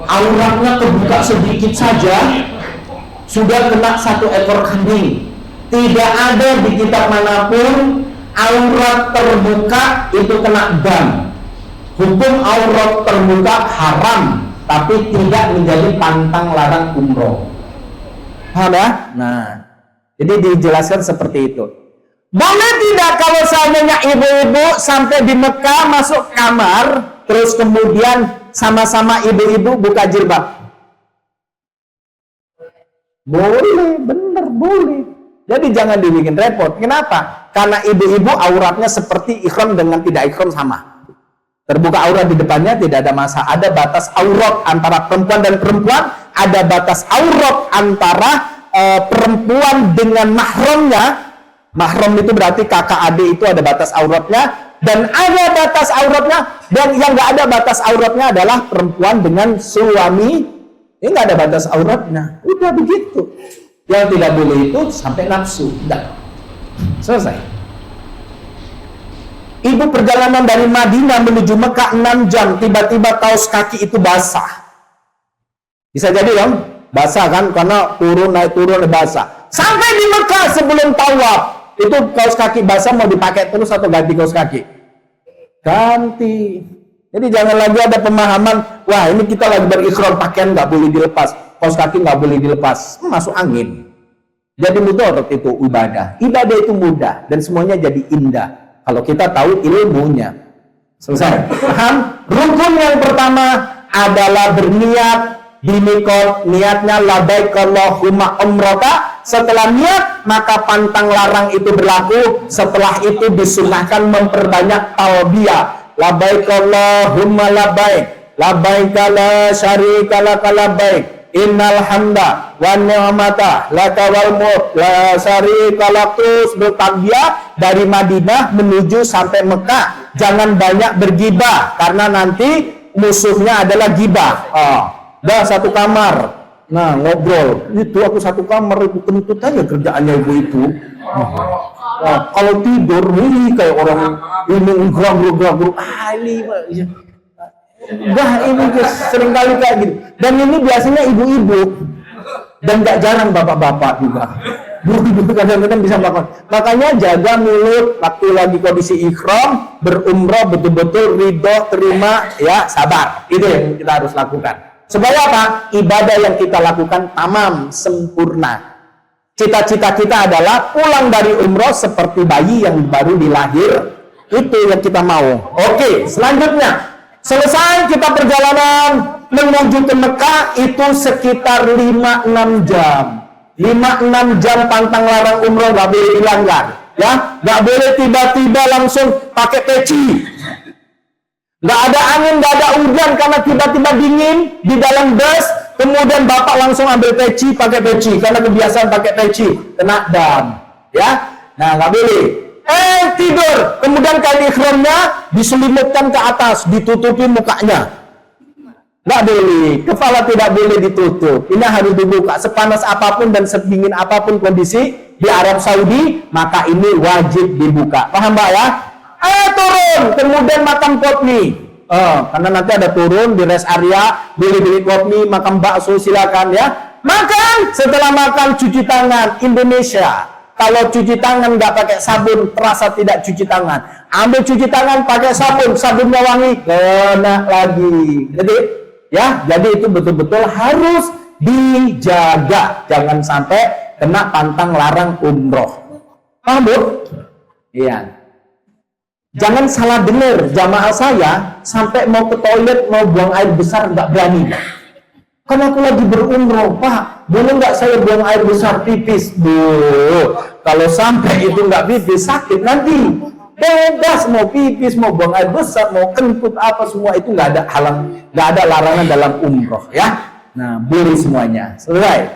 auratnya kebuka sedikit saja sudah kena 1 ekor kambing. Tidak ada di kitab manapun aurat terbuka itu kena dam. Hukum aurat terbuka haram, tapi tidak menjadi pantang larang umroh. Paham ya? Nah, jadi dijelaskan seperti itu. Boleh tidak kalau seandainya ibu-ibu sampai di Mekah masuk kamar, terus kemudian sama-sama ibu-ibu buka jilbab? Boleh, bener boleh. Jadi jangan dibikin repot. Kenapa? Karena ibu-ibu auratnya seperti ikhram dengan tidak ikhram sama. Terbuka aurat di depannya tidak ada masalah. Ada batas aurat antara perempuan dan perempuan. Ada batas aurat antara perempuan dengan mahramnya. Mahram itu berarti kakak adik, itu ada batas auratnya. Dan ada batas auratnya. Dan yang nggak ada batas auratnya adalah perempuan dengan suami. Ini nggak ada batas auratnya. Udah begitu. Yang tidak boleh itu sampai nafsu. Tidak. Selesai. Ibu perjalanan dari Madinah menuju Mekah 6 jam, tiba-tiba kaos kaki itu basah. Bisa jadi dong, basah kan, karena turun naik basah. Sampai di Mekah sebelum tawaf, itu kaos kaki basah mau dipakai terus atau ganti kaos kaki? Ganti. Jadi jangan lagi ada pemahaman, wah ini kita lagi berikhram, pakaian nggak boleh dilepas, kaos kaki nggak boleh dilepas, masuk angin. Jadi mudarat itu ibadah. Ibadah itu mudah dan semuanya jadi indah kalau kita tahu ilmunya. Selesai. Paham? Rukun yang pertama adalah berniat di miqat. Niatnya labbaik Allahumma umrata. Setelah niat, maka pantang larang itu berlaku. Setelah itu disunahkan memperbanyak talbiyah. Labbaik Allahumma labbaik. Labbaik la syarika laka labbaik. Innal hamda wa ni'mata laka wal mulk la syarika lak. Terus bertalbiyah dari Madinah menuju sampai Mekah. Jangan banyak bergibah karena nanti musuhnya adalah gibah. Dah satu kamar. Nah, ngobrol. Itu aku satu kamar, itu kentut aja kerjaannya ibu itu. Kalau tidur nih kayak orang ini gerang-gerang. Ini udah ini sering kali kayak gitu. Dan ini biasanya ibu-ibu dan gak jarang bapak-bapak juga. Ibu-ibu kadang-kadang bisa melakukan. Makanya jaga mulut waktu lagi kondisi ikhram, berumrah betul-betul ridho, terima, ya sabar. Itu yang kita harus lakukan. Supaya apa? Ibadah yang kita lakukan tamam, sempurna. Cita-cita kita adalah pulang dari umrah seperti bayi yang baru dilahir. Itu yang kita mau. Oke, selanjutnya. Selesai kita perjalanan menuju ke Mekah itu sekitar 5-6 jam. 5-6 jam pantang larang umroh gak boleh dilanggar. Ya, nggak boleh tiba-tiba langsung pakai peci. Nggak ada angin, nggak ada hujan karena tiba-tiba dingin di dalam bus, kemudian bapak langsung ambil peci, pakai peci karena kebiasaan pakai peci, kena dam. Ya, nah nggak boleh. Tidur, kemudian kain ikhramnya diselimutkan ke atas, ditutupi mukanya. Nggak boleh, kepala tidak boleh ditutup. Ini harus dibuka. Sepanas apapun dan sedingin apapun kondisi di Arab Saudi, maka ini wajib dibuka. Paham Mbak ya? Turun, kemudian makan pot mie. Karena nanti ada turun di rest area, beli pot mie, makan bakso, silakan ya. Makan, setelah makan cuci tangan. Indonesia, kalau cuci tangan nggak pakai sabun, terasa tidak cuci tangan. Ambil cuci tangan pakai sabun, sabunnya wangi, kena lagi. Jadi itu betul-betul harus dijaga, jangan sampai kena pantang larang umroh. Paham Bu? Iya. Jangan salah dengar, jamaah saya sampai mau ke toilet, mau buang air besar nggak berani. Karena aku lagi berumroh, Pak, boleh nggak saya buang air besar pipis? Bu, kalau sampai itu nggak pipis, sakit nanti. Bebas mau pipis, mau buang air besar, mau kentut apa semua itu nggak ada nggak ada larangan dalam umroh ya. Nah, boleh semuanya. Selesai.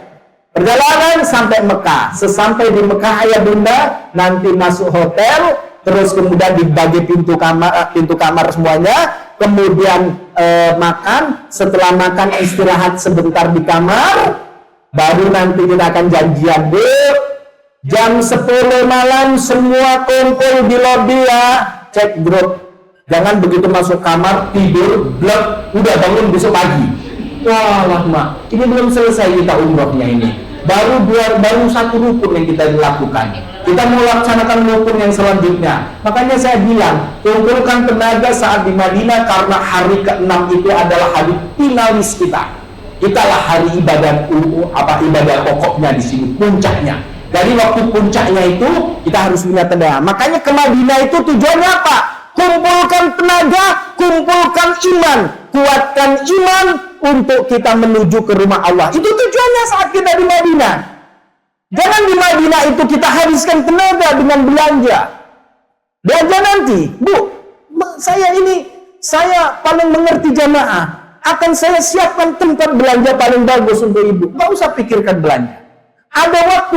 Perjalanan sampai Mekah. Sesampai di Mekah ayah bunda, nanti masuk hotel, terus kemudian dibagi pintu kamar semuanya. Kemudian makan, setelah makan istirahat sebentar di kamar, baru nanti kita akan janjian, Bu, jam 10 malam semua kumpul di lobi ya, cek grup. Jangan begitu masuk kamar, tidur, blek, udah bangun besok pagi. Wah lama, ini belum selesai kita umrohnya ini. Baru satu rukun yang kita lakukan. Kita mau laksanakan rukun yang selanjutnya. Makanya saya bilang, kumpulkan tenaga saat di Madinah karena hari ke-6 itu adalah hari finalis kita. Italah hari ibadah pokoknya di sini, puncaknya. Dari waktu puncaknya itu kita harus punya tenaga. Makanya ke Madinah itu tujuannya apa? Kumpulkan tenaga, kumpulkan iman, kuatkan iman untuk kita menuju ke rumah Allah. Itu tujuannya saat kita di Madinah. Jangan di Madinah itu kita habiskan tenaga dengan belanja. Belanja nanti, Bu, saya paling mengerti jamaah. Akan saya siapkan tempat belanja paling bagus untuk ibu. Nggak usah pikirkan belanja. Ada waktu